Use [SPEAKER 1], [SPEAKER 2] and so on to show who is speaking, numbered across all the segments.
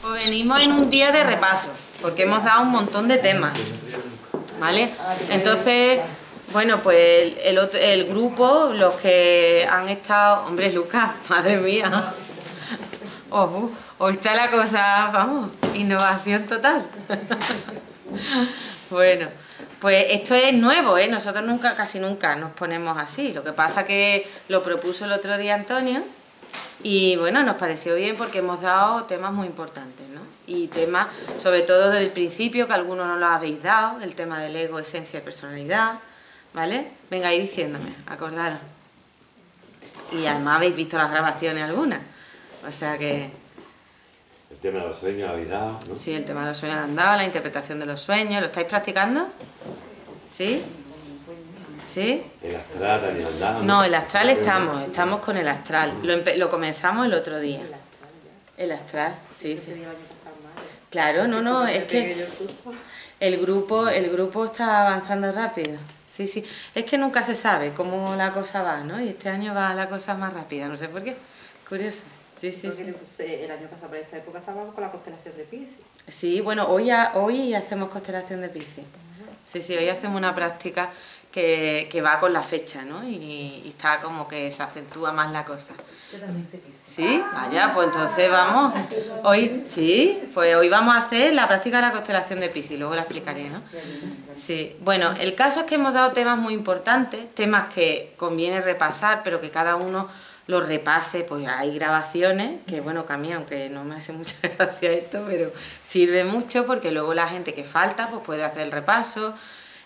[SPEAKER 1] Pues venimos en un día de repaso, porque hemos dado un montón de temas, ¿vale? Entonces, bueno, pues el grupo, los que han estado... Hombre, Lucas, madre mía, hoy está la cosa, vamos, innovación total. Bueno, pues esto es nuevo, ¿eh? Nosotros casi nunca nos ponemos así. Lo que pasa que lo propuso el otro día Antonio y bueno, nos pareció bien porque hemos dado temas muy importantes, ¿no? Y temas, sobre todo desde el principio, que algunos no los habéis dado, el tema del ego, esencia y personalidad, ¿vale? Venga, ahí diciéndome, acordaros. Y además habéis visto las grabaciones algunas, o sea que...
[SPEAKER 2] El tema de los sueños, la vida, ¿no?
[SPEAKER 1] Sí, el tema de los sueños han dado, la interpretación de los sueños. ¿Lo estáis practicando? ¿Sí? ¿Sí?
[SPEAKER 2] El astral también andaba.
[SPEAKER 1] No, el astral estamos con el astral. Lo comenzamos el otro día. El astral, sí, sí. Claro, no, es que el grupo está avanzando rápido. Sí, sí. Es que nunca se sabe cómo la cosa va, ¿no? Y este año va la cosa más rápida, no sé por qué. Curioso. Sí, sí, sí.
[SPEAKER 3] El año pasado por esta época estábamos con la constelación de Piscis.
[SPEAKER 1] Sí, bueno, hoy hacemos constelación de Piscis. Sí, sí, hoy hacemos una práctica que va con la fecha, ¿no? Y está como que se acentúa más la cosa.
[SPEAKER 3] Yo también sé Piscis.
[SPEAKER 1] ¿Sí? Vaya, pues entonces vamos. Hoy vamos a hacer la práctica de la constelación de Piscis, luego la explicaré, ¿no? Sí. Bueno, el caso es que hemos dado temas muy importantes, temas que conviene repasar, pero que cada uno los repase. Pues hay grabaciones que, bueno, que a mí, aunque no me hace mucha gracia esto, pero sirve mucho porque luego la gente que falta pues puede hacer el repaso,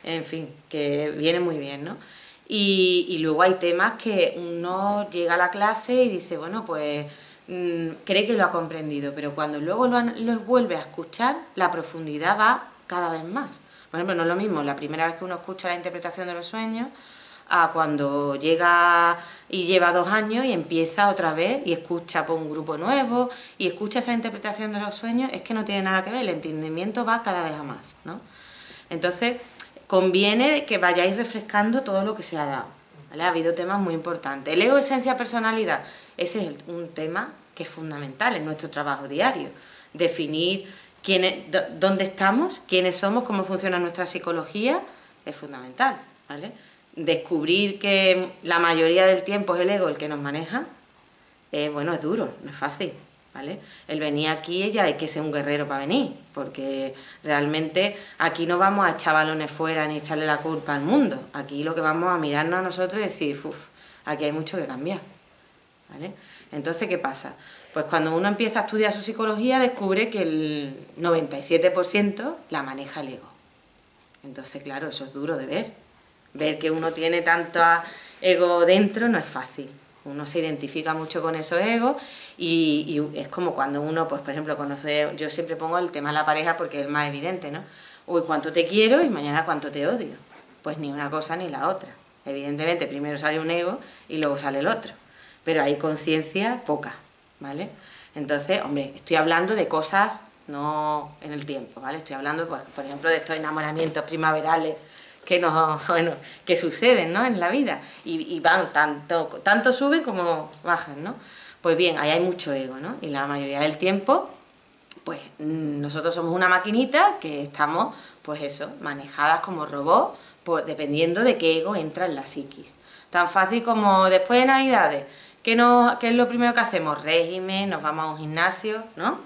[SPEAKER 1] en fin, que viene muy bien, ¿no? Y luego hay temas que uno llega a la clase y dice, bueno, pues cree que lo ha comprendido, pero cuando luego lo vuelve a escuchar, la profundidad va cada vez más. Por ejemplo, no es lo mismo la primera vez que uno escucha la interpretación de los sueños a cuando llega y lleva 2 años y empieza otra vez y escucha por un grupo nuevo y escucha esa interpretación de los sueños. Es que no tiene nada que ver, el entendimiento va cada vez a más, ¿no? Entonces, conviene que vayáis refrescando todo lo que se ha dado, ¿vale? Ha habido temas muy importantes. El ego, esencia, personalidad, ese es un tema que es fundamental en nuestro trabajo diario. Definir dónde estamos, quiénes somos, cómo funciona nuestra psicología, es fundamental, ¿vale? Descubrir que la mayoría del tiempo es el ego el que nos maneja, bueno, es duro, no es fácil, ¿vale? El venir aquí ya hay que ser un guerrero para venir, porque realmente aquí no vamos a echar balones fuera ni echarle la culpa al mundo. Aquí lo que vamos a mirarnos a nosotros y decir, aquí hay mucho que cambiar, ¿vale? Entonces, ¿qué pasa? Pues cuando uno empieza a estudiar su psicología descubre que el 97% la maneja el ego. Entonces, claro, eso es duro de ver. Ver que uno tiene tanto ego dentro no es fácil. Uno se identifica mucho con esos egos y es como cuando uno, pues por ejemplo, conoce... Yo siempre pongo el tema de la pareja porque es el más evidente, ¿no? Hoy cuánto te quiero y mañana cuánto te odio. Pues ni una cosa ni la otra. Evidentemente, primero sale un ego y luego sale el otro. Pero hay conciencia poca, ¿vale? Entonces, hombre, estoy hablando de cosas no en el tiempo, ¿vale? Estoy hablando, pues, por ejemplo, de estos enamoramientos primaverales que suceden, ¿no? En la vida y van tanto suben como bajan, ¿no? Pues bien, ahí hay mucho ego, ¿no? Y la mayoría del tiempo, pues nosotros somos una maquinita que estamos, pues eso, manejadas como robots, pues, dependiendo de qué ego entra en la psiquis. Tan fácil como después de Navidades, ¿qué es lo primero que hacemos? Régimen, nos vamos a un gimnasio, ¿no?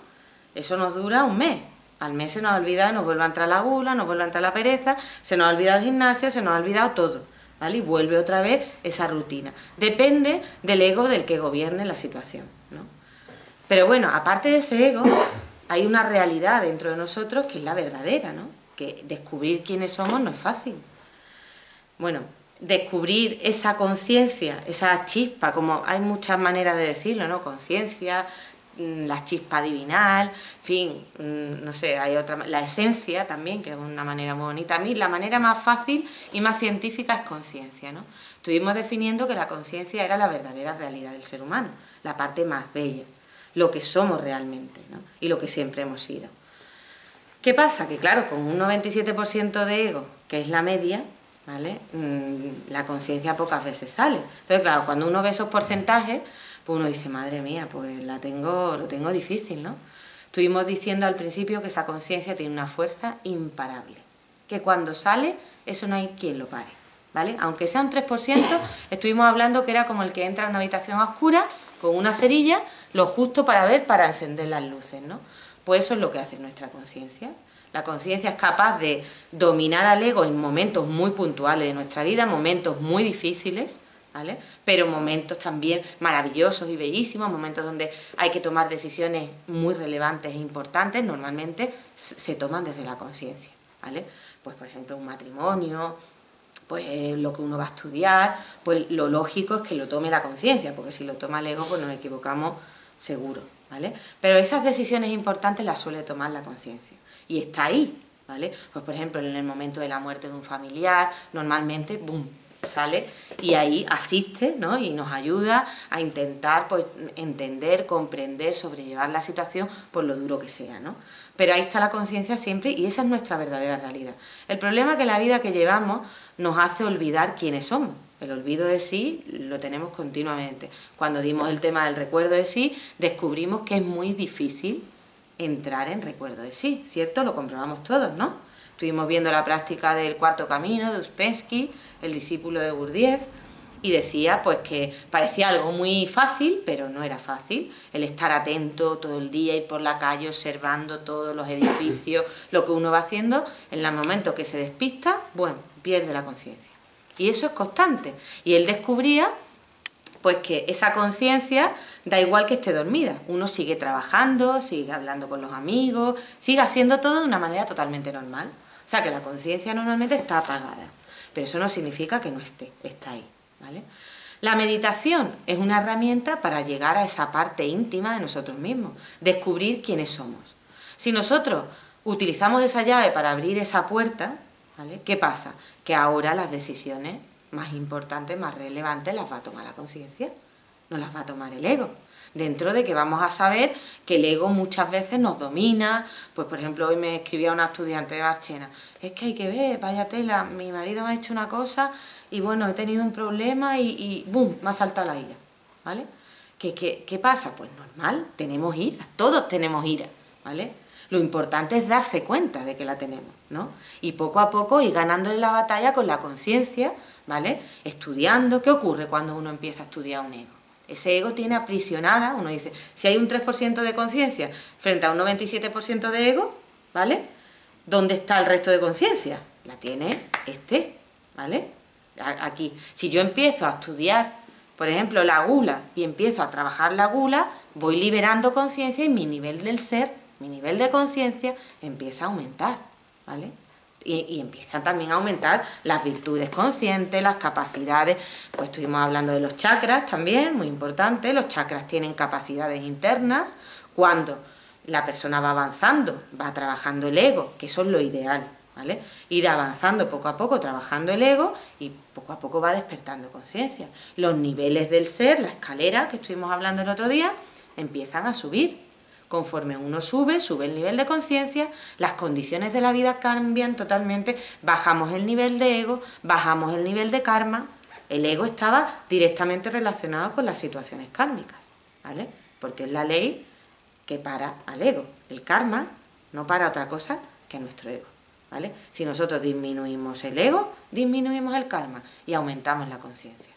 [SPEAKER 1] Eso nos dura un mes. Al mes se nos ha olvidado, nos vuelve a entrar la gula, nos vuelve a entrar la pereza, se nos ha olvidado el gimnasio, se nos ha olvidado todo, ¿vale? Y vuelve otra vez esa rutina. Depende del ego del que gobierne la situación, ¿no? Pero bueno, aparte de ese ego, hay una realidad dentro de nosotros que es la verdadera, ¿no? Que descubrir quiénes somos no es fácil. Bueno, descubrir esa conciencia, esa chispa, como hay muchas maneras de decirlo, ¿no? Conciencia, la chispa divinal, en fin, no sé, hay otra, la esencia también, que es una manera muy bonita. A mí la manera más fácil y más científica es conciencia, ¿no? Estuvimos definiendo que la conciencia era la verdadera realidad del ser humano, la parte más bella, lo que somos realmente, ¿no? Y lo que siempre hemos sido. ¿Qué pasa? Que claro, con un 97% de ego, que es la media, ¿vale? La conciencia pocas veces sale. Entonces, claro, cuando uno ve esos porcentajes, pues uno dice, madre mía, pues lo tengo difícil, ¿no? Estuvimos diciendo al principio que esa conciencia tiene una fuerza imparable, que cuando sale, eso no hay quien lo pare, ¿vale? Aunque sea un 3%, estuvimos hablando que era como el que entra a una habitación oscura con una cerilla, lo justo para ver, para encender las luces, ¿no? Pues eso es lo que hace nuestra conciencia. La conciencia es capaz de dominar al ego en momentos muy puntuales de nuestra vida, momentos muy difíciles, ¿vale? Pero momentos también maravillosos y bellísimos, momentos donde hay que tomar decisiones muy relevantes e importantes, normalmente se toman desde la conciencia, ¿vale? Pues por ejemplo un matrimonio, pues lo que uno va a estudiar, pues lo lógico es que lo tome la conciencia, porque si lo toma el ego pues nos equivocamos seguro, ¿vale? Pero esas decisiones importantes las suele tomar la conciencia y está ahí, ¿vale? Pues por ejemplo en el momento de la muerte de un familiar, normalmente, ¡boom!, sale y ahí asiste, ¿no? Y nos ayuda a intentar pues entender, comprender, sobrellevar la situación por lo duro que sea, ¿no? Pero ahí está la conciencia siempre y esa es nuestra verdadera realidad. El problema es que la vida que llevamos nos hace olvidar quiénes somos. El olvido de sí lo tenemos continuamente. Cuando dimos el tema del recuerdo de sí, descubrimos que es muy difícil entrar en recuerdo de sí, ¿cierto? Lo comprobamos todos, ¿no? Estuvimos viendo la práctica del cuarto camino de Uspensky, el discípulo de Gurdjieff, y decía pues que parecía algo muy fácil, pero no era fácil, el estar atento todo el día, ir por la calle observando todos los edificios, lo que uno va haciendo, en el momento que se despista, bueno, pierde la conciencia. Y eso es constante. Y él descubría pues que esa conciencia da igual que esté dormida. Uno sigue trabajando, sigue hablando con los amigos, sigue haciendo todo de una manera totalmente normal. O sea que la conciencia normalmente está apagada, pero eso no significa que no esté, está ahí, ¿vale? La meditación es una herramienta para llegar a esa parte íntima de nosotros mismos, descubrir quiénes somos. Si nosotros utilizamos esa llave para abrir esa puerta, ¿vale? ¿Qué pasa? Que ahora las decisiones más importantes, más relevantes, las va a tomar la conciencia, no las va a tomar el ego. Dentro de que vamos a saber que el ego muchas veces nos domina. Pues por ejemplo hoy me escribía una estudiante de Barchena, es que hay que ver, vaya tela, mi marido me ha hecho una cosa y bueno, he tenido un problema y ¡bum!, me ha saltado la ira, ¿vale? ¿Qué pasa? Pues normal, tenemos ira, todos tenemos ira, ¿vale? Lo importante es darse cuenta de que la tenemos, ¿no? Y poco a poco ir ganando en la batalla con la conciencia, ¿vale? Estudiando. ¿Qué ocurre cuando uno empieza a estudiar un ego? Ese ego tiene aprisionada, uno dice, si hay un 3% de conciencia frente a un 97% de ego, ¿vale? ¿Dónde está el resto de conciencia? La tiene ¿vale? Aquí. Si yo empiezo a estudiar, por ejemplo, la gula, y empiezo a trabajar la gula, voy liberando conciencia y mi nivel del ser, mi nivel de conciencia empieza a aumentar, ¿vale? Y empiezan también a aumentar las virtudes conscientes, las capacidades. Pues estuvimos hablando de los chakras también, muy importante. Los chakras tienen capacidades internas. Cuando la persona va avanzando, va trabajando el ego, que eso es lo ideal, ¿vale? Ir avanzando poco a poco, trabajando el ego y poco a poco va despertando conciencia. Los niveles del ser, la escalera que estuvimos hablando el otro día, empiezan a subir. Conforme uno sube, sube el nivel de conciencia, las condiciones de la vida cambian totalmente, bajamos el nivel de ego, bajamos el nivel de karma. El ego estaba directamente relacionado con las situaciones kármicas, ¿vale? Porque es la ley que para al ego. El karma no para otra cosa que nuestro ego, ¿vale? Si nosotros disminuimos el ego, disminuimos el karma y aumentamos la conciencia.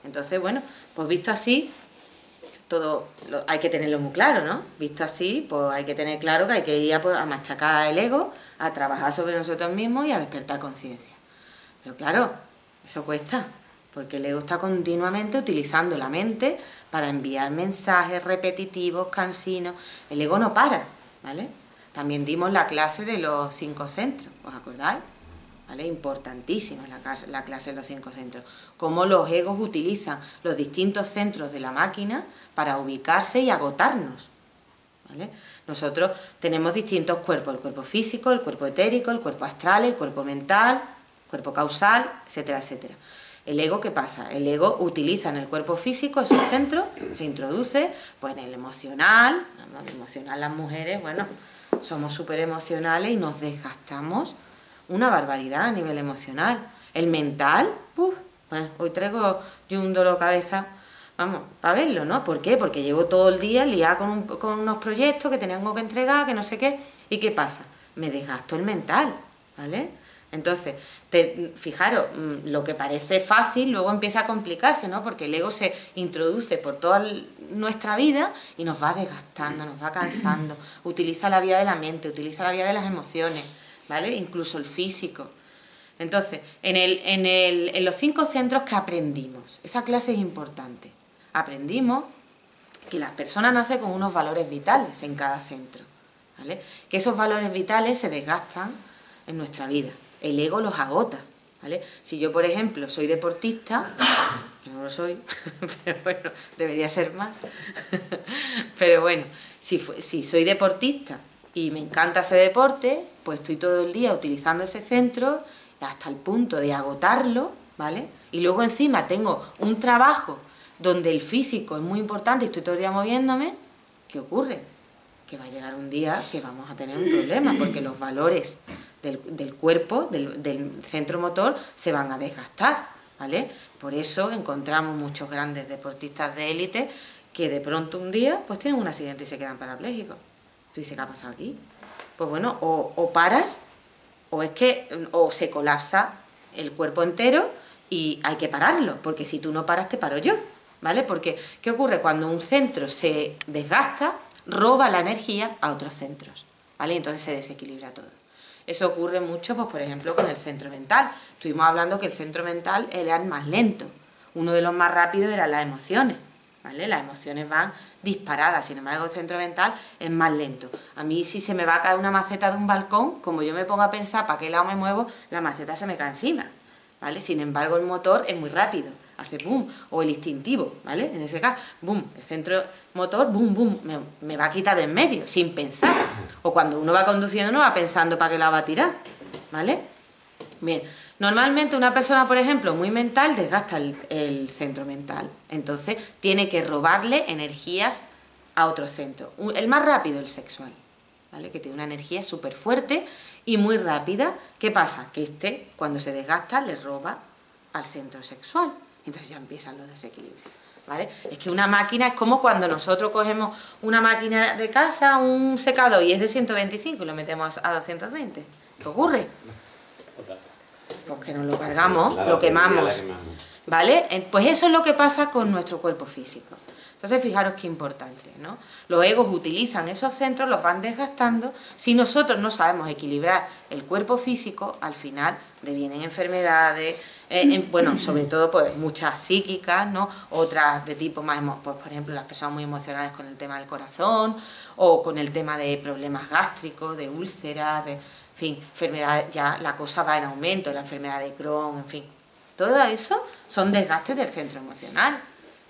[SPEAKER 1] Entonces, bueno, pues visto así, todo hay que tenerlo muy claro, ¿no? Visto así, pues hay que tener claro que hay que ir a machacar el ego, a trabajar sobre nosotros mismos y a despertar conciencia. Pero claro, eso cuesta, porque el ego está continuamente utilizando la mente para enviar mensajes repetitivos, cansinos. El ego no para, ¿vale? También dimos la clase de los 5 centros, ¿os acordáis? ¿Vale? Importantísima la clase de los 5 centros. Cómo los egos utilizan los distintos centros de la máquina para ubicarse y agotarnos, ¿vale? Nosotros tenemos distintos cuerpos, el cuerpo físico, el cuerpo etérico, el cuerpo astral, el cuerpo mental, el cuerpo causal, etcétera, etcétera. El ego, ¿qué pasa? El ego utiliza en el cuerpo físico esos centros, se introduce pues en el emocional. En el emocional las mujeres, bueno, somos súper emocionales y nos desgastamos una barbaridad a nivel emocional. El mental, bueno, hoy traigo yo un dolor de cabeza Vamos, para verlo, ¿no? ¿Por qué? Porque llevo todo el día liada con unos proyectos que tengo que entregar, que no sé qué. ¿Y qué pasa? Me desgasto el mental, ¿vale? Entonces, fijaros, lo que parece fácil luego empieza a complicarse, ¿no? Porque el ego se introduce por toda nuestra vida y nos va desgastando, nos va cansando. Utiliza la vía de la mente, utiliza la vía de las emociones, ¿vale? Incluso el físico. Entonces, en los 5 centros que aprendimos, esa clase es importante. Aprendimos que las personas nacen con unos valores vitales en cada centro, ¿vale? Que esos valores vitales se desgastan en nuestra vida. El ego los agota, ¿vale? Si yo, por ejemplo, soy deportista, que no lo soy, pero bueno, debería ser más, pero bueno, si soy deportista y me encanta ese deporte, pues estoy todo el día utilizando ese centro hasta el punto de agotarlo, ¿vale? Y luego encima tengo un trabajo donde el físico es muy importante y estoy todo el día moviéndome. ¿Qué ocurre? Que va a llegar un día que vamos a tener un problema, porque los valores del cuerpo, del centro motor, se van a desgastar, ¿vale? Por eso encontramos muchos grandes deportistas de élite que de pronto un día pues tienen un accidente y se quedan parapléjicos. Tú dices, ¿qué ha pasado aquí? Pues bueno, o paras, o se colapsa el cuerpo entero y hay que pararlo, porque si tú no paras te paro yo, ¿vale? Porque, ¿qué ocurre? Cuando un centro se desgasta, roba la energía a otros centros, ¿vale? Y entonces se desequilibra todo. Eso ocurre mucho, pues por ejemplo, con el centro mental. Estuvimos hablando que el centro mental era el más lento. Uno de los más rápidos eran las emociones, ¿vale? Las emociones van disparadas, sin embargo el centro mental es más lento. A mí si se me va a caer una maceta de un balcón, como yo me pongo a pensar para qué lado me muevo, la maceta se me cae encima, ¿vale? Sin embargo el motor es muy rápido, hace boom, o el instintivo, ¿vale? En ese caso, boom, el centro motor, boom, boom, me va a quitar de en medio, sin pensar. O cuando uno va conduciendo no va pensando para qué lado va a tirar, ¿vale? Bien, normalmente una persona, por ejemplo, muy mental, desgasta el centro mental. Entonces, tiene que robarle energías a otro centro. El más rápido, el sexual, ¿vale? Que tiene una energía súper fuerte y muy rápida. ¿Qué pasa? Que cuando se desgasta, le roba al centro sexual. Entonces ya empiezan los desequilibrios, ¿vale? Es que una máquina es como cuando nosotros cogemos una máquina de casa, un secador, y es de 125 y lo metemos a 220. ¿Qué ocurre? Pues que nos lo cargamos, lo quemamos, ¿vale? Pues eso es lo que pasa con nuestro cuerpo físico. Entonces, fijaros qué importante, ¿no? Los egos utilizan esos centros, los van desgastando. Si nosotros no sabemos equilibrar el cuerpo físico, al final devienen enfermedades, bueno, sobre todo pues muchas psíquicas, ¿no? Otras de tipo más, pues por ejemplo, las personas muy emocionales con el tema del corazón, o con el tema de problemas gástricos, de úlceras, de, en fin, enfermedades, ya la cosa va en aumento, la enfermedad de Crohn, en fin. Todo eso son desgastes del centro emocional.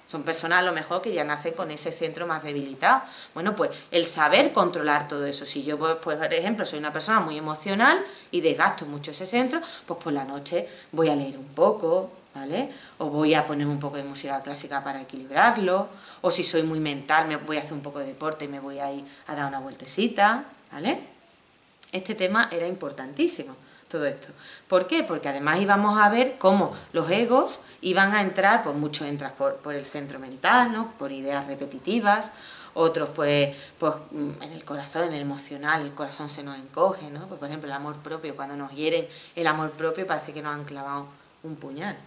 [SPEAKER 1] Son personas a lo mejor que ya nacen con ese centro más debilitado. Bueno, pues el saber controlar todo eso. Si yo, pues, por ejemplo, soy una persona muy emocional y desgasto mucho ese centro, pues por la noche voy a leer un poco, ¿vale? O voy a poner un poco de música clásica para equilibrarlo. O si soy muy mental, me voy a hacer un poco de deporte y me voy a ir a dar una vueltecita, ¿vale? Este tema era importantísimo, todo esto. ¿Por qué? Porque además íbamos a ver cómo los egos iban a entrar, pues muchos entran por el centro mental, ¿no? Por ideas repetitivas, otros pues en el corazón, en el emocional, el corazón se nos encoge, ¿no? Pues por ejemplo el amor propio, cuando nos hieren el amor propio parece que nos han clavado un puñal.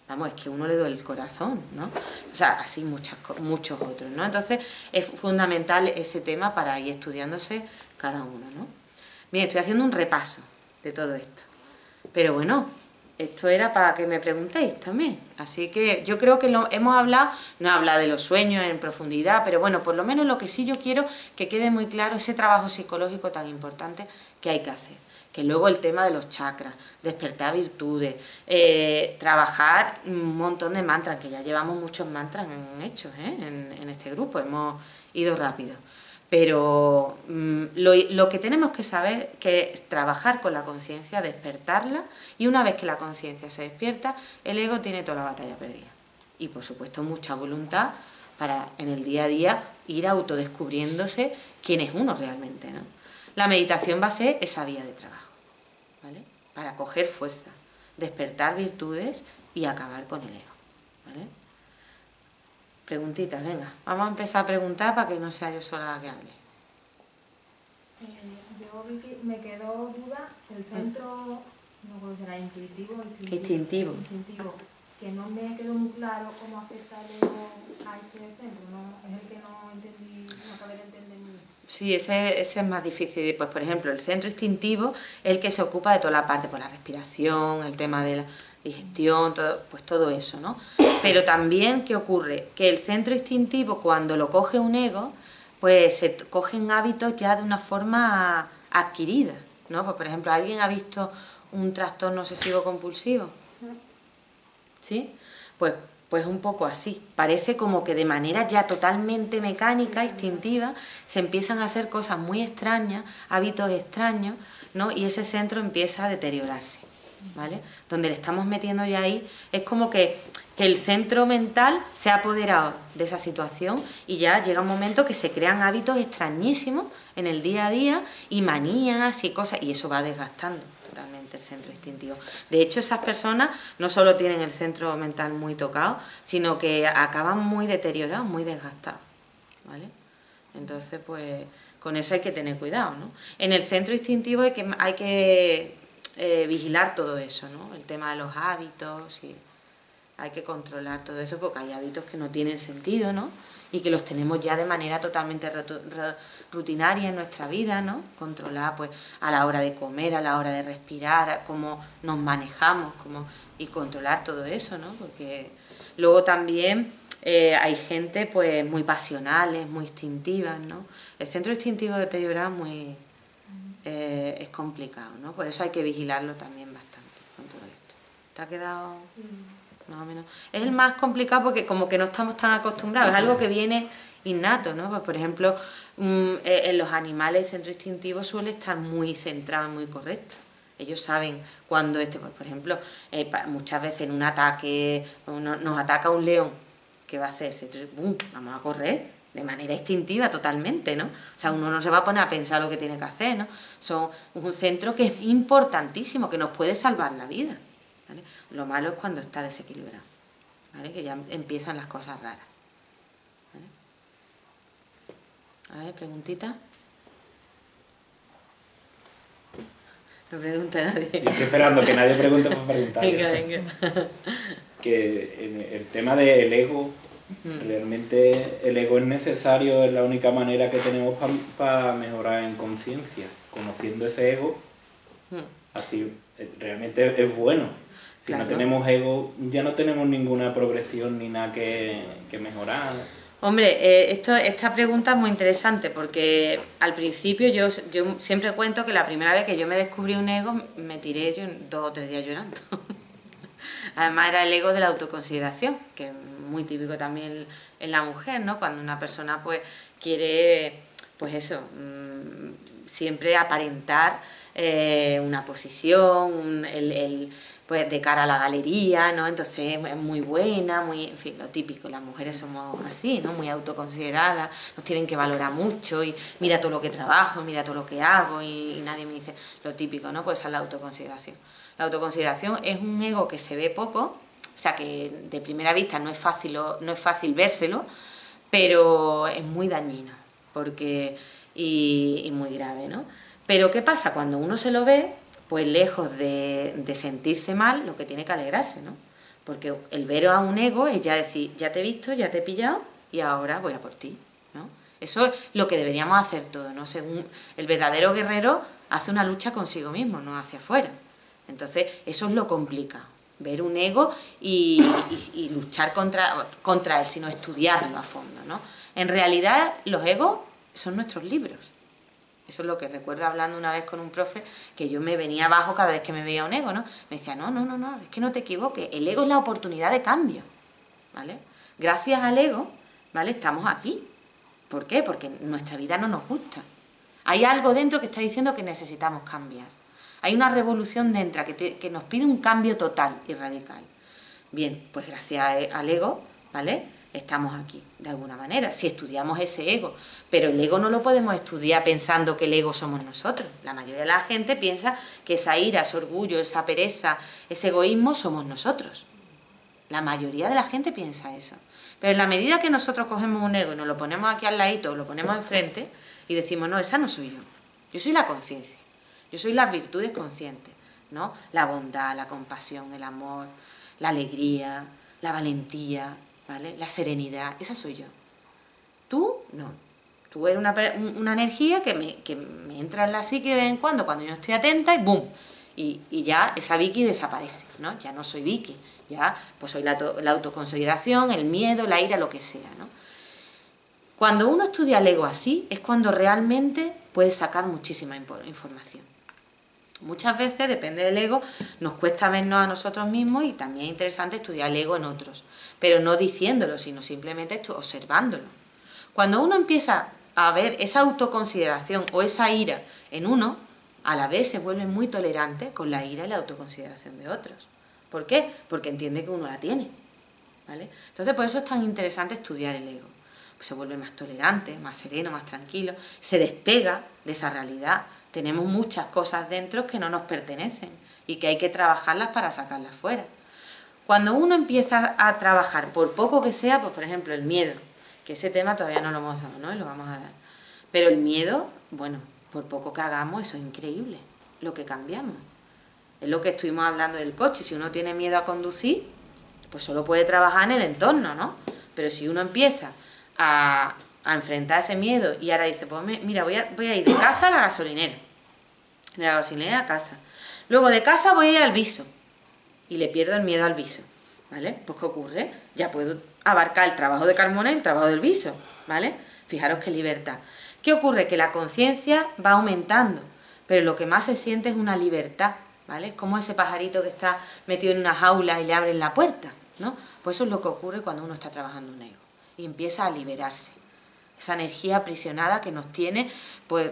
[SPEAKER 1] Vamos, es que a uno le duele el corazón, ¿no? O sea, así muchos otros, ¿no? Entonces es fundamental ese tema para ir estudiándose cada uno, ¿no? Bien, estoy haciendo un repaso de todo esto. Pero bueno, esto era para que me preguntéis también. Así que yo creo que hemos hablado, no he hablado de los sueños en profundidad, pero bueno, por lo menos lo que sí yo quiero que quede muy claro ese trabajo psicológico tan importante que hay que hacer. Que luego el tema de los chakras, despertar virtudes, trabajar un montón de mantras, que ya llevamos muchos mantras hechos en este grupo, hemos ido rápido. Pero lo que tenemos que saber que es trabajar con la conciencia, despertarla, y una vez que la conciencia se despierta, el ego tiene toda la batalla perdida. Y por supuesto mucha voluntad para en el día a día ir autodescubriéndose quién es uno realmente, ¿no? La meditación va a ser esa vía de trabajo, ¿vale? Para coger fuerza, despertar virtudes y acabar con el ego, ¿vale? Preguntitas, venga. Vamos a empezar a preguntar para que no sea yo sola la que hable.
[SPEAKER 4] Yo vi que me quedó duda el centro, no creo que será intuitivo o
[SPEAKER 1] Instintivo.
[SPEAKER 4] instintivo, que no me quedó muy claro cómo afecta el ego a ese centro, ¿no? Es el que no entendí, no acabé de entender muy bien.
[SPEAKER 1] Sí, ese es más difícil. Pues, por ejemplo, el centro instintivo es el que se ocupa de toda la parte, pues la respiración, el tema de la digestión, todo, pues todo eso, ¿no? Pero también, ¿qué ocurre? Que el centro instintivo, cuando lo coge un ego, pues se cogen hábitos ya de una forma adquirida, ¿no? Pues, por ejemplo, ¿alguien ha visto un trastorno obsesivo compulsivo? ¿Sí? Pues un poco así. Parece como que de manera ya totalmente mecánica, instintiva, se empiezan a hacer cosas muy extrañas, hábitos extraños, ¿no? Y ese centro empieza a deteriorarse, ¿vale? Donde le estamos metiendo ya ahí, es como que el centro mental se ha apoderado de esa situación y ya llega un momento que se crean hábitos extrañísimos en el día a día y manías y cosas, y eso va desgastando totalmente el centro instintivo. De hecho, esas personas no solo tienen el centro mental muy tocado, sino que acaban muy deteriorados, muy desgastados, ¿vale? Entonces, pues, con eso hay que tener cuidado, ¿no? En el centro instintivo hay que vigilar todo eso, ¿no? El tema de los hábitos, y hay que controlar todo eso porque hay hábitos que no tienen sentido, ¿no? Y que los tenemos ya de manera totalmente rutinaria en nuestra vida, ¿no? Controlar, pues, a la hora de comer, a la hora de respirar, cómo nos manejamos, y controlar todo eso, ¿no? Porque luego también hay gente, pues, muy pasionales, muy instintivas, ¿no? El centro instintivo deteriorado es complicado, ¿no? Por eso hay que vigilarlo también bastante con todo esto. ¿Te ha quedado...? Sí. Más o menos. Es el más complicado porque como que no estamos tan acostumbrados, es algo que viene innato, ¿no? Pues, por ejemplo, en los animales el centro instintivo suele estar muy centrado y muy correcto. Ellos saben cuando pues, por ejemplo, muchas veces en un ataque nos ataca un león, ¿qué va a hacer? ¡Bum! Vamos a correr de manera instintiva totalmente, ¿no? O sea, uno no se va a poner a pensar lo que tiene que hacer, ¿no? Son un centro que es importantísimo, que nos puede salvar la vida, ¿vale? Lo malo es cuando está desequilibrado, ¿vale? Que ya empiezan las cosas raras, ¿vale? A ver, preguntita. No pregunta nadie.
[SPEAKER 5] Yo estoy esperando que nadie pregunte para preguntar.
[SPEAKER 1] Venga.
[SPEAKER 5] Que en el tema del ego, realmente el ego es necesario, es la única manera que tenemos para mejorar en conciencia. Conociendo ese ego, así realmente es bueno. Si claro. No tenemos ego, ya no tenemos ninguna progresión ni nada que mejorar.
[SPEAKER 1] Hombre, esta pregunta es muy interesante porque al principio yo siempre cuento que la primera vez que yo me descubrí un ego me tiré yo 2 o 3 días llorando. Además era el ego de la autoconsideración, que es muy típico también en la mujer, ¿no? Cuando una persona pues quiere, pues eso, siempre aparentar una posición, pues de cara a la galería, ¿no? Entonces es muy buena, en fin, lo típico, las mujeres somos así, ¿no? Muy autoconsideradas, nos tienen que valorar mucho y mira todo lo que trabajo, mira todo lo que hago y nadie me dice lo típico, ¿no? Pues esa es la autoconsideración. La autoconsideración es un ego que se ve poco, o sea que de primera vista no es fácil vérselo, pero es muy dañino y muy grave, ¿no? Pero ¿qué pasa? Cuando uno se lo ve, pues lejos de sentirse mal, lo que tiene que alegrarse, ¿no? Porque el ver a un ego es ya decir, ya te he visto, ya te he pillado y ahora voy a por ti, ¿no? Eso es lo que deberíamos hacer todos, ¿no? Según el verdadero guerrero hace una lucha consigo mismo, no hacia afuera. Entonces, eso es lo complicado, ver un ego y luchar contra él, sino estudiarlo a fondo, ¿no? En realidad, los egos son nuestros libros. Eso es lo que recuerdo hablando una vez con un profe, que yo me venía abajo cada vez que me veía un ego, ¿no? Me decía, no, es que no te equivoques, el ego es la oportunidad de cambio, ¿vale? Gracias al ego, ¿vale? Estamos aquí. ¿Por qué? Porque nuestra vida no nos gusta. Hay algo dentro que está diciendo que necesitamos cambiar. Hay una revolución dentro que nos pide un cambio total y radical. Bien, pues gracias al ego, ¿vale? Estamos aquí, de alguna manera, si estudiamos ese ego. Pero el ego no lo podemos estudiar pensando que el ego somos nosotros. La mayoría de la gente piensa que esa ira, ese orgullo, esa pereza, ese egoísmo somos nosotros. La mayoría de la gente piensa eso. Pero en la medida que nosotros cogemos un ego y nos lo ponemos aquí al ladito, o lo ponemos enfrente, y decimos, no, esa no soy yo. Yo soy la conciencia. Yo soy las virtudes conscientes, ¿no? La bondad, la compasión, el amor, la alegría, la valentía, ¿vale? La serenidad, esa soy yo. Tú, no. Tú eres una energía que me entra en la psique de vez en cuando yo no estoy atenta, y ¡boom! Y ya esa Vicky desaparece, ¿no? Ya no soy Vicky, ya pues soy la autoconsideración, el miedo, la ira, lo que sea, ¿no? Cuando uno estudia el ego así, es cuando realmente puede sacar muchísima información. Muchas veces, depende del ego, nos cuesta vernos a nosotros mismos, y también es interesante estudiar el ego en otros, pero no diciéndolo, sino simplemente observándolo. Cuando uno empieza a ver esa autoconsideración o esa ira en uno, a la vez se vuelve muy tolerante con la ira y la autoconsideración de otros. ¿Por qué? Porque entiende que uno la tiene, ¿vale? Entonces, por eso es tan interesante estudiar el ego. Pues se vuelve más tolerante, más sereno, más tranquilo, se despega de esa realidad. Tenemos muchas cosas dentro que no nos pertenecen y que hay que trabajarlas para sacarlas fuera. Cuando uno empieza a trabajar, por poco que sea, pues por ejemplo el miedo, que ese tema todavía no lo hemos dado, ¿no? Y lo vamos a dar. Pero el miedo, bueno, por poco que hagamos, eso es increíble, lo que cambiamos. Es lo que estuvimos hablando del coche. Si uno tiene miedo a conducir, pues solo puede trabajar en el entorno, ¿no? Pero si uno empieza a enfrentar ese miedo y ahora dice, pues mira, voy a ir de casa a la gasolinera, de la gasolinera a casa, luego de casa voy a ir al viso y le pierdo el miedo al viso, ¿vale? Pues ¿qué ocurre? Ya puedo abarcar el trabajo de Carmona y el trabajo del viso, ¿vale? Fijaros qué libertad. ¿Qué ocurre? Que la conciencia va aumentando, pero lo que más se siente es una libertad, ¿vale? Es como ese pajarito que está metido en una jaula y le abren la puerta, ¿no? Pues eso es lo que ocurre cuando uno está trabajando un ego y empieza a liberarse. Esa energía aprisionada que nos tiene, pues,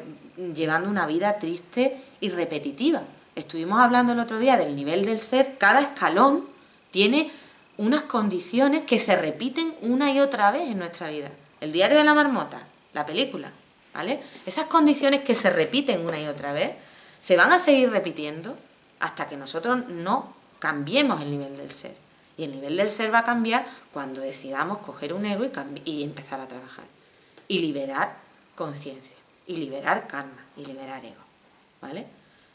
[SPEAKER 1] llevando una vida triste y repetitiva. Estuvimos hablando el otro día del nivel del ser. Cada escalón tiene unas condiciones que se repiten una y otra vez en nuestra vida. El diario de la marmota, la película, ¿vale? Esas condiciones que se repiten una y otra vez se van a seguir repitiendo hasta que nosotros no cambiemos el nivel del ser. Y el nivel del ser va a cambiar cuando decidamos coger un ego y empezar a trabajar. Y liberar conciencia, y liberar karma, y liberar ego, ¿vale?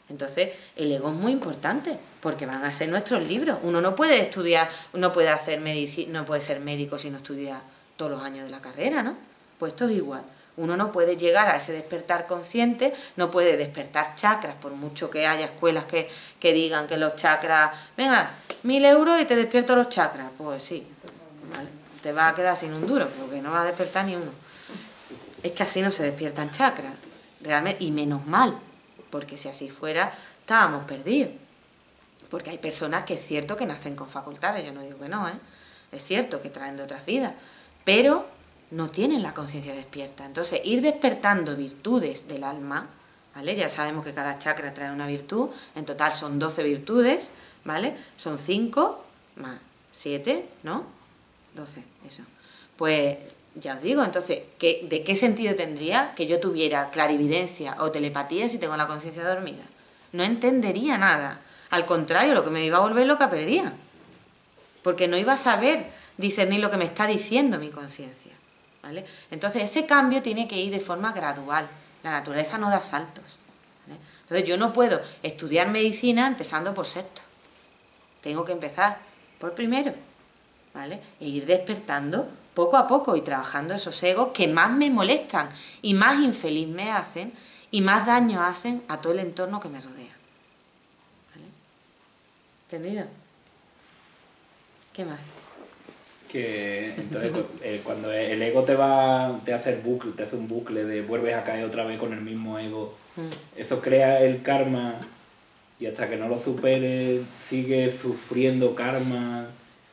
[SPEAKER 1] Entonces, el ego es muy importante, porque van a ser nuestros libros. Uno no puede estudiar, no puede hacer medicina, no puede ser médico si no estudia todos los años de la carrera, ¿no? Pues esto es igual. Uno no puede llegar a ese despertar consciente, no puede despertar chakras, por mucho que haya escuelas que digan que los chakras, venga, 1000 euros y te despierto los chakras. Pues sí, ¿vale? Te vas a quedar sin un duro, porque no vas a despertar ni uno. Es que así no se despiertan chakras, realmente, y menos mal, porque si así fuera, estábamos perdidos. Porque hay personas que es cierto que nacen con facultades, yo no digo que no, ¿eh? Es cierto que traen de otras vidas, pero no tienen la conciencia despierta. Entonces, ir despertando virtudes del alma, ¿vale? Ya sabemos que cada chakra trae una virtud, en total son 12 virtudes, ¿vale? Son 5 más 7, ¿no? 12, eso. Pues ya os digo, entonces, ¿de qué sentido tendría que yo tuviera clarividencia o telepatía si tengo la conciencia dormida? No entendería nada. Al contrario, lo que me iba a volver loca perdía. Porque no iba a saber discernir lo que me está diciendo mi conciencia, ¿vale? Entonces, ese cambio tiene que ir de forma gradual. La naturaleza no da saltos, ¿vale? Entonces, yo no puedo estudiar medicina empezando por sexto. Tengo que empezar por primero, ¿vale? E ir despertando poco a poco y trabajando esos egos que más me molestan y más infeliz me hacen y más daño hacen a todo el entorno que me rodea. ¿Vale? ¿Entendido? ¿Qué más?
[SPEAKER 5] Que entonces cuando el ego te hace un bucle de vuelves a caer otra vez con el mismo ego, eso crea el karma y hasta que no lo superes sigues sufriendo karma.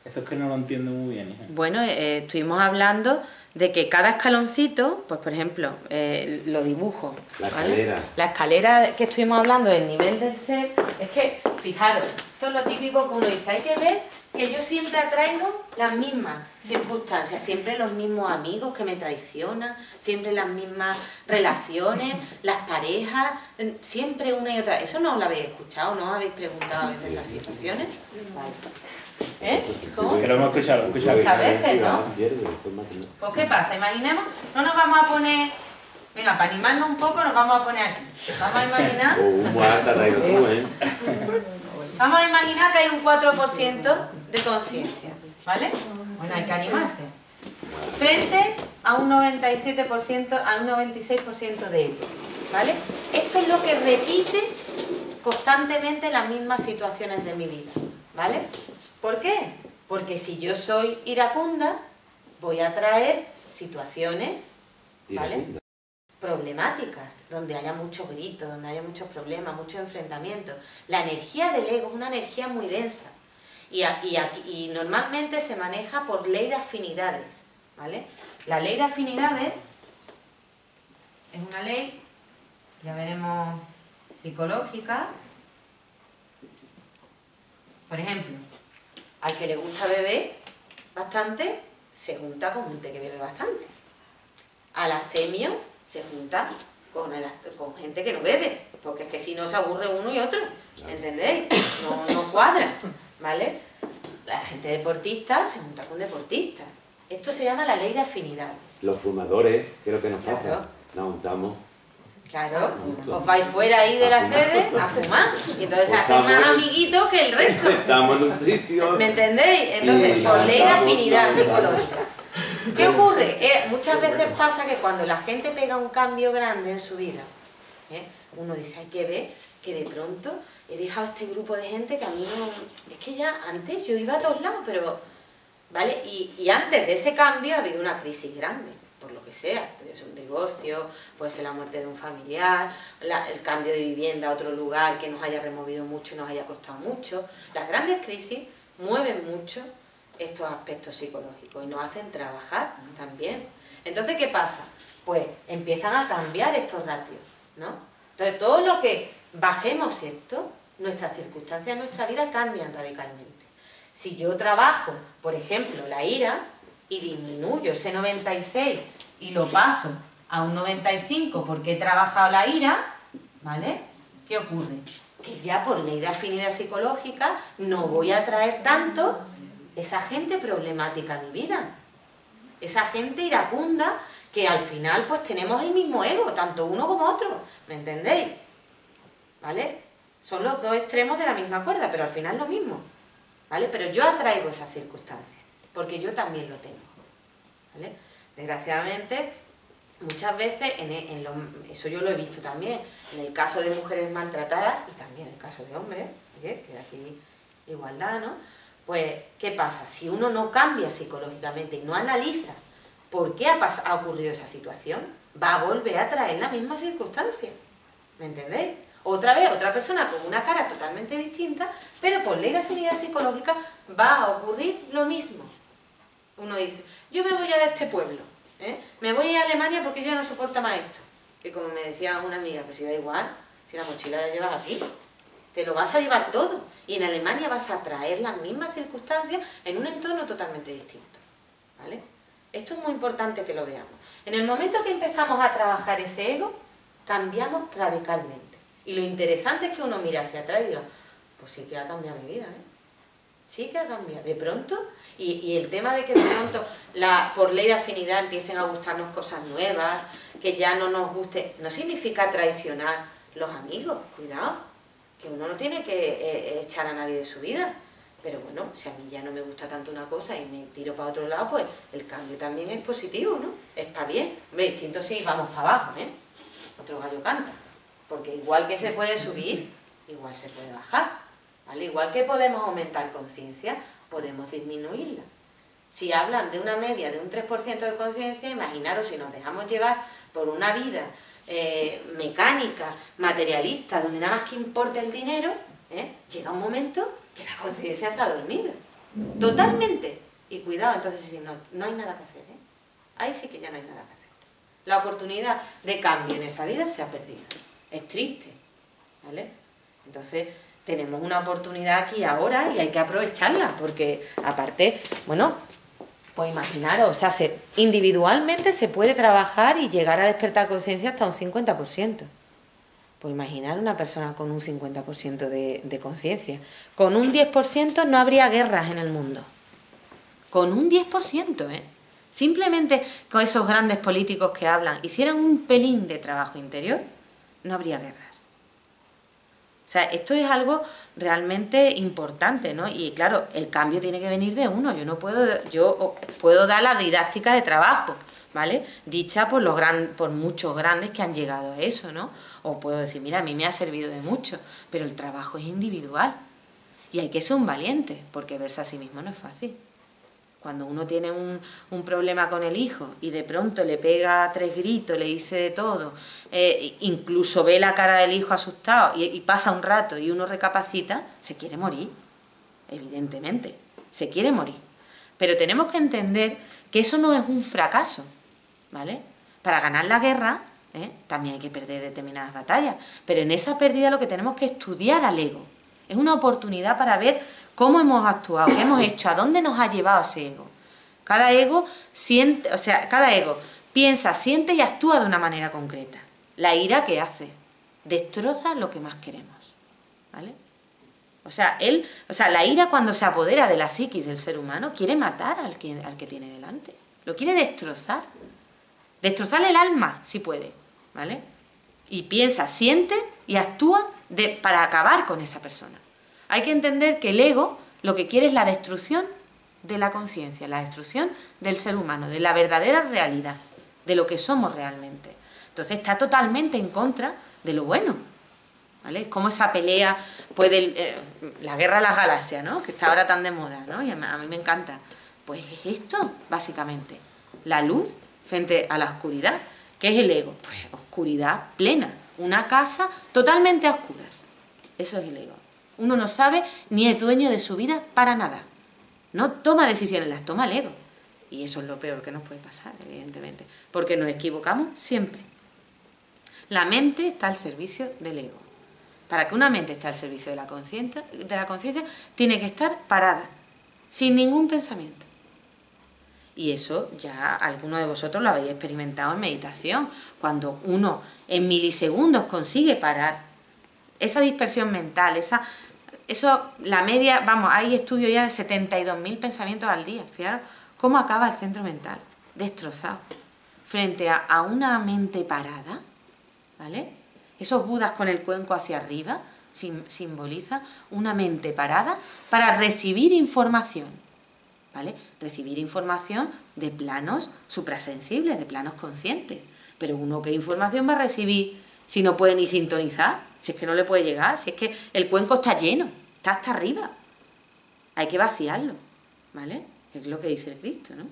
[SPEAKER 5] Eso es que no lo entiendo muy bien, hija.
[SPEAKER 1] Bueno, estuvimos hablando de que cada escaloncito, pues por ejemplo, lo dibujo.
[SPEAKER 2] La
[SPEAKER 1] ¿vale?
[SPEAKER 2] escalera.
[SPEAKER 1] La escalera que estuvimos hablando del nivel del ser, es que, fijaros, esto es lo típico que uno dice, hay que ver que yo siempre atraigo las mismas circunstancias, siempre los mismos amigos que me traicionan, siempre las mismas relaciones, las parejas, siempre una y otra. ¿Eso no lo habéis escuchado? ¿No os habéis preguntado a veces esas situaciones? Vale. ¿Cómo?
[SPEAKER 5] Que lo hemos escuchado,
[SPEAKER 1] Muchas veces, ¿no? Pues ¿qué pasa? Imaginemos, no nos vamos a poner... Venga, para animarnos un poco nos vamos a poner aquí. Vamos a imaginar... Vamos a imaginar que hay un 4% de conciencia, ¿vale? Bueno, hay que animarse. Frente a un 97%, a un 96% de ego, ¿vale? Esto es lo que repite constantemente las mismas situaciones de mi vida, ¿vale? ¿Por qué? Porque si yo soy iracunda, voy a traer situaciones, ¿vale?, problemáticas, donde haya muchos gritos, donde haya muchos problemas, muchos enfrentamientos. La energía del ego es una energía muy densa y normalmente se maneja por ley de afinidades, ¿vale? La ley de afinidades es una ley, ya veremos, psicológica. Por ejemplo, al que le gusta beber bastante, se junta con gente que bebe bastante. Al astemio se junta con gente que no bebe, porque es que si no se aburre uno y otro, ¿entendéis? No cuadra, ¿vale? La gente deportista se junta con deportistas. Esto se llama la ley de afinidades.
[SPEAKER 2] Los fumadores, ¿qué es lo que nos pasa?
[SPEAKER 1] Claro.
[SPEAKER 2] Nos juntamos.
[SPEAKER 1] Claro, os vais fuera ahí de la sede a fumar, y entonces se hacen más amiguitos que el resto.
[SPEAKER 2] Estamos en un sitio...
[SPEAKER 1] ¿Me entendéis? Entonces, por ley de afinidad psicológica. ¿Qué ocurre? Muchas veces pasa que cuando la gente pega un cambio grande en su vida, uno dice, hay que ver que de pronto he dejado este grupo de gente que a mí no... Es que ya antes yo iba a todos lados, pero... ¿Vale? Y antes de ese cambio ha habido una crisis grande, por lo que sea. Puede ser un divorcio, puede ser la muerte de un familiar, el cambio de vivienda a otro lugar que nos haya removido mucho y nos haya costado mucho. Las grandes crisis mueven mucho estos aspectos psicológicos y nos hacen trabajar también. Entonces, ¿qué pasa? Pues empiezan a cambiar estos ratios, ¿no? Entonces, todo lo que bajemos esto, nuestras circunstancias, nuestra vida cambian radicalmente. Si yo trabajo, por ejemplo, la ira y disminuyo ese 96 y lo paso a un 95 porque he trabajado la ira, ¿vale? ¿Qué ocurre? Que ya por ley de afinidad psicológica no voy a traer tanto esa gente problemática en mi vida, esa gente iracunda que al final pues tenemos el mismo ego, tanto uno como otro, ¿me entendéis? ¿Vale? Son los dos extremos de la misma cuerda, pero al final lo mismo, ¿vale? Pero yo atraigo esas circunstancias, porque yo también lo tengo, ¿vale? Desgraciadamente, muchas veces, eso yo lo he visto también, en el caso de mujeres maltratadas y también en el caso de hombres, que aquí igualdad, ¿no? Pues, ¿qué pasa? Si uno no cambia psicológicamente y no analiza por qué ha ocurrido esa situación, va a volver a traer la misma circunstancia. ¿Me entendéis? Otra vez, otra persona con una cara totalmente distinta, pero por ley de afinidad psicológica va a ocurrir lo mismo. Uno dice, yo me voy ya de este pueblo, me voy a Alemania porque yo no soporto más esto. Que como me decía una amiga, pues si da igual, si la mochila la llevas aquí, te lo vas a llevar todo. Y en Alemania vas a traer las mismas circunstancias en un entorno totalmente distinto, ¿vale? Esto es muy importante que lo veamos. En el momento que empezamos a trabajar ese ego, cambiamos radicalmente. Y lo interesante es que uno mira hacia atrás y diga, pues sí que ha cambiado mi vida, Sí que ha cambiado. De pronto, y el tema de que de pronto por ley de afinidad empiecen a gustarnos cosas nuevas, que ya no nos guste, no significa traicionar los amigos, cuidado. Que uno no tiene que echar a nadie de su vida, pero bueno, si a mí ya no me gusta tanto una cosa y me tiro para otro lado, pues el cambio también es positivo, ¿no? Es para bien. Distinto si vamos para abajo, Otro gallo canta. Porque igual que se puede subir, igual se puede bajar, ¿vale? Igual que podemos aumentar conciencia, podemos disminuirla. Si hablan de una media de un 3% de conciencia, imaginaros si nos dejamos llevar por una vida mecánica, materialista, donde nada más que importa el dinero, llega un momento que la conciencia se ha dormido. Totalmente. Y cuidado, entonces si no hay nada que hacer, ahí sí que ya no hay nada que hacer. La oportunidad de cambio en esa vida se ha perdido. Es triste, ¿vale? Entonces tenemos una oportunidad aquí ahora y hay que aprovecharla, porque aparte, bueno, pues imaginaros, o sea, individualmente se puede trabajar y llegar a despertar conciencia hasta un 50%. Pues imaginar una persona con un 50% de conciencia. Con un 10% no habría guerras en el mundo. Con un 10%, ¿eh? Simplemente con esos grandes políticos que hablan, hicieran un pelín de trabajo interior, no habría guerras. O sea, esto es algo realmente importante, ¿no? Y claro, el cambio tiene que venir de uno. Yo puedo dar la didáctica de trabajo, ¿vale? Dicha por muchos grandes que han llegado a eso, ¿no? O puedo decir, mira, a mí me ha servido de mucho, pero el trabajo es individual. Y hay que ser un valiente, porque verse a sí mismo no es fácil. Cuando uno tiene un problema con el hijo y de pronto le pega 3 gritos, le dice de todo, incluso ve la cara del hijo asustado y pasa un rato y uno recapacita, se quiere morir, evidentemente, se quiere morir. Pero tenemos que entender que eso no es un fracaso, ¿vale? Para ganar la guerra, también hay que perder determinadas batallas, pero en esa pérdida lo que tenemos que estudiar al ego. Es una oportunidad para ver cómo hemos actuado, qué hemos hecho, a dónde nos ha llevado ese ego. Cada ego siente, o sea, cada ego piensa, siente y actúa de una manera concreta. La ira, ¿qué hace? Destroza lo que más queremos, ¿vale? O sea, la ira, cuando se apodera de la psiquis del ser humano, quiere matar al que tiene delante. Lo quiere destrozar. Destrozarle el alma, si puede, ¿vale? Y piensa, siente y actúa para acabar con esa persona. Hay que entender que el ego lo que quiere es la destrucción de la conciencia, la destrucción del ser humano, de la verdadera realidad, de lo que somos realmente. Entonces está totalmente en contra de lo bueno, ¿vale? Es como esa pelea, la guerra de las galaxias, ¿no? Que está ahora tan de moda, ¿no? Y a mí me encanta. Pues es esto, básicamente. La luz frente a la oscuridad. ¿Qué es el ego? Pues oscuridad plena. Una casa totalmente a oscuras. Eso es el ego. Uno no sabe ni es dueño de su vida para nada. No toma decisiones, las toma el ego. Y eso es lo peor que nos puede pasar, evidentemente. Porque nos equivocamos siempre. La mente está al servicio del ego. Para que una mente esté al servicio de la conciencia, tiene que estar parada, sin ningún pensamiento. Y eso ya algunos de vosotros lo habéis experimentado en meditación. Cuando uno en milisegundos consigue parar esa dispersión mental, la media, vamos, hay estudios ya de 72.000 pensamientos al día. Fijaros cómo acaba el centro mental, destrozado. Frente a una mente parada, ¿vale? Esos budas con el cuenco hacia arriba simboliza una mente parada para recibir información, ¿vale? Recibir información de planos suprasensibles, de planos conscientes. Pero uno, ¿qué información va a recibir si no puede ni sintonizar? Si es que no le puede llegar, si es que el cuenco está lleno, está hasta arriba. Hay que vaciarlo, ¿vale? Es lo que dice el Cristo, ¿no?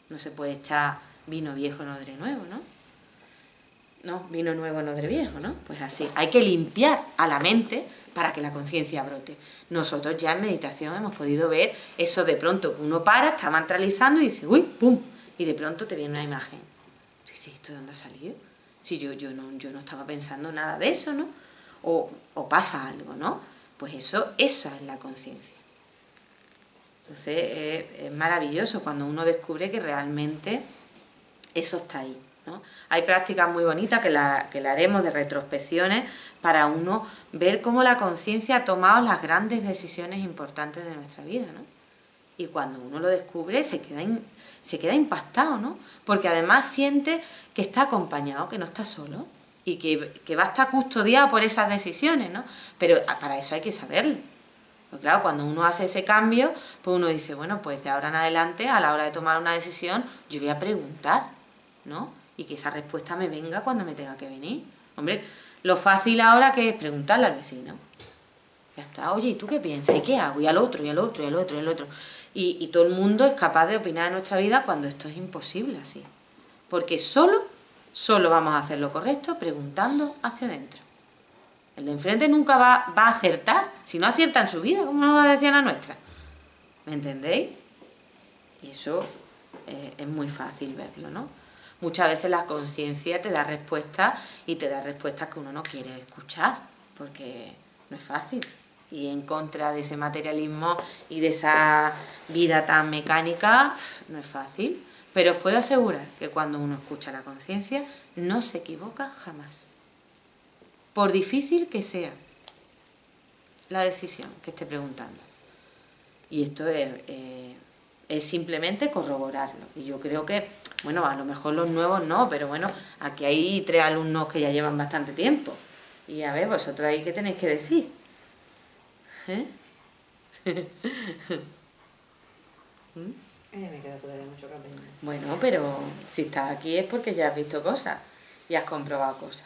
[SPEAKER 1] No se puede echar vino viejo en odre nuevo, ¿no? No, vino nuevo en odre viejo, ¿no? Pues así, hay que limpiar a la mente para que la conciencia brote. Nosotros ya en meditación hemos podido ver eso de pronto, que uno para, está mantralizando y dice, ¡uy! ¡Pum! Y de pronto te viene una imagen. Dices, ¿esto de dónde ha salido? Si yo no estaba pensando nada de eso, ¿no? O pasa algo, ¿no? Pues esa es la conciencia. Entonces es maravilloso cuando uno descubre que realmente eso está ahí, ¿no? Hay prácticas muy bonitas que la haremos de retrospecciones para uno ver cómo la conciencia ha tomado las grandes decisiones importantes de nuestra vida, ¿no? Y cuando uno lo descubre se queda impactado, ¿no? Porque además siente que está acompañado, que no está solo y que va a estar custodiado por esas decisiones, ¿no? Pero para eso hay que saberlo. Pues claro, cuando uno hace ese cambio, pues uno dice, bueno, pues de ahora en adelante, a la hora de tomar una decisión, yo voy a preguntar, ¿no? Y que esa respuesta me venga cuando me tenga que venir. Hombre, lo fácil ahora que es preguntarle al vecino. Ya está, oye, ¿y tú qué piensas? ¿Y qué hago? Y al otro, y al otro, y al otro, y al otro. Y todo el mundo es capaz de opinar en nuestra vida cuando esto es imposible así. Porque solo vamos a hacer lo correcto preguntando hacia adentro. El de enfrente nunca va a acertar. Si no acierta en su vida, ¿cómo nos va a decir la nuestra? ¿Me entendéis? Y eso es muy fácil verlo, ¿no? Muchas veces la conciencia te da respuestas y te da respuestas que uno no quiere escuchar, porque no es fácil. Y en contra de ese materialismo y de esa vida tan mecánica, no es fácil. Pero os puedo asegurar que cuando uno escucha la conciencia, no se equivoca jamás. por difícil que sea la decisión que esté preguntando. Y esto es simplemente corroborarlo. Y yo creo que, bueno, a lo mejor los nuevos no, pero bueno, aquí hay 3 alumnos que ya llevan bastante tiempo. Y a ver, vosotros ahí, ¿qué tenéis que decir? ¿Eh?
[SPEAKER 3] Me queda todavía mucho que aprender.
[SPEAKER 1] Bueno, pero si estás aquí es porque ya has visto cosas y has comprobado cosas.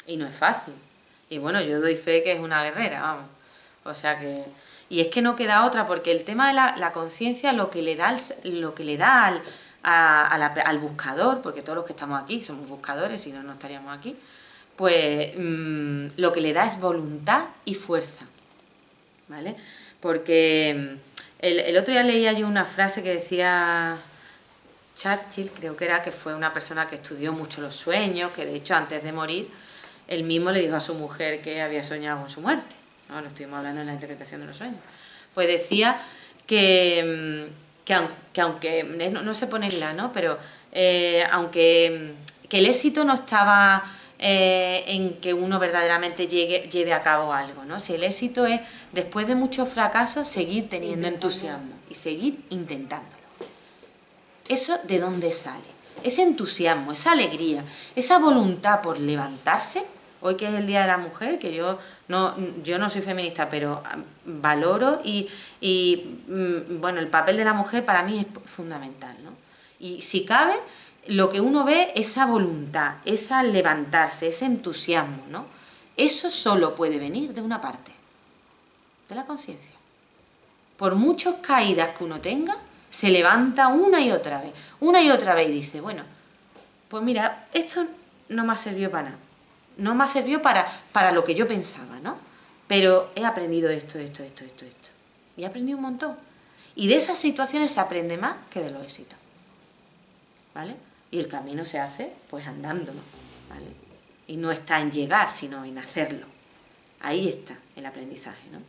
[SPEAKER 1] Y no es fácil. Y bueno, yo doy fe que es una guerrera, vamos. O sea que... Y es que no queda otra, porque el tema de la conciencia, lo que le da al buscador, porque todos los que estamos aquí somos buscadores, si no, no estaríamos aquí, pues lo que le da es voluntad y fuerza, ¿vale? Porque el otro día leía yo una frase que decía Churchill, creo que era, que fue una persona que estudió mucho los sueños, que de hecho antes de morir, él mismo le dijo a su mujer que había soñado con su muerte. ¿No? Lo estuvimos hablando en la interpretación de los sueños. Pues decía que aunque, no sé ponerla, ¿no? Pero aunque que el éxito no estaba en que uno verdaderamente lleve a cabo algo, ¿no? Si el éxito es, después de muchos fracasos, seguir teniendo entusiasmo y seguir intentándolo. ¿Eso de dónde sale? Ese entusiasmo, esa alegría, esa voluntad por levantarse. Hoy que es el Día de la Mujer, que yo no soy feminista, pero valoro y bueno, el papel de la mujer para mí es fundamental, ¿no? Y si cabe, lo que uno ve, esa voluntad, esa levantarse, ese entusiasmo, ¿no? Eso solo puede venir de una parte, de la conciencia. Por muchas caídas que uno tenga, se levanta una y otra vez y dice, bueno, pues mira, esto no me ha servido para nada. No me ha servido para lo que yo pensaba, ¿no? Pero he aprendido esto. Y he aprendido un montón. Y de esas situaciones se aprende más que de los éxitos, ¿vale? Y el camino se hace, pues, andando, ¿vale? Y no está en llegar, sino en hacerlo. Ahí está el aprendizaje, ¿no?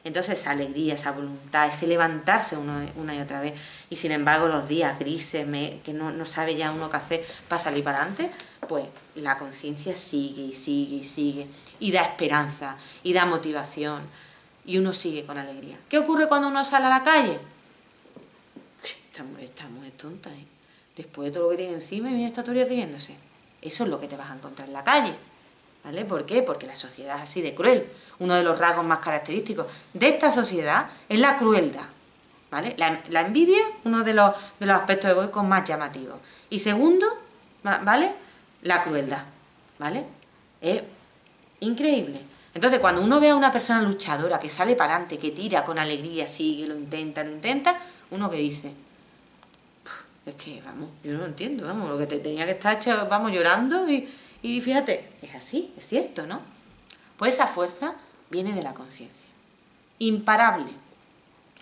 [SPEAKER 1] Entonces esa alegría, esa voluntad, ese levantarse una y otra vez, y sin embargo los días grises, que no sabe ya uno qué hacer para salir para adelante, pues la conciencia sigue y sigue y sigue, y da esperanza, y da motivación, y uno sigue con alegría. ¿Qué ocurre cuando uno sale a la calle? Estamos tontas, ¿eh? Después de todo lo que tiene encima y viene esta tuya riéndose. Eso es lo que te vas a encontrar en la calle. ¿Vale? ¿Por qué? Porque la sociedad es así de cruel. Uno de los rasgos más característicos de esta sociedad es la crueldad. ¿Vale? La envidia, uno de los aspectos egoicos más llamativos. Y segundo, ¿vale? La crueldad. ¿Vale? Es increíble. Entonces, cuando uno ve a una persona luchadora que sale para adelante, que tira con alegría, sigue, lo intenta, uno que dice, es que, vamos, yo no lo entiendo, vamos, lo que te tenía que estar hecho, vamos, llorando y fíjate, es así, es cierto, ¿no? Pues esa fuerza viene de la conciencia. Imparable.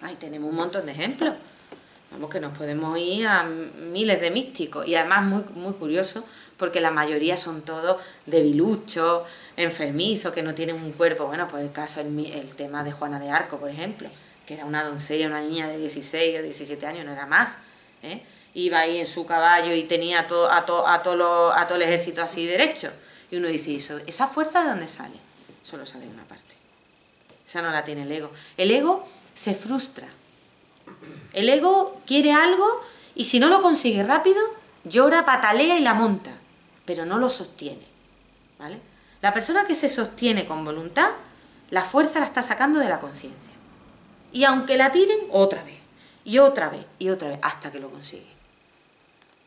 [SPEAKER 1] Ahí tenemos un montón de ejemplos. Vamos, que nos podemos ir a miles de místicos. Y además muy, muy curioso, porque la mayoría son todos debiluchos, enfermizos, que no tienen un cuerpo. Bueno, pues el caso, el tema de Juana de Arco, por ejemplo, que era una doncella, una niña de 16 o 17 años, no era más, ¿eh? Iba ahí en su caballo y tenía a todo el ejército así derecho. Y uno dice, ¿esa fuerza de dónde sale? Solo sale de una parte. Esa no la tiene el ego. El ego se frustra. El ego quiere algo y si no lo consigue rápido, llora, patalea y la monta, pero no lo sostiene, ¿vale? La persona que se sostiene con voluntad, la fuerza la está sacando de la conciencia. Y aunque la tiren, otra vez, y otra vez, y otra vez, hasta que lo consigue.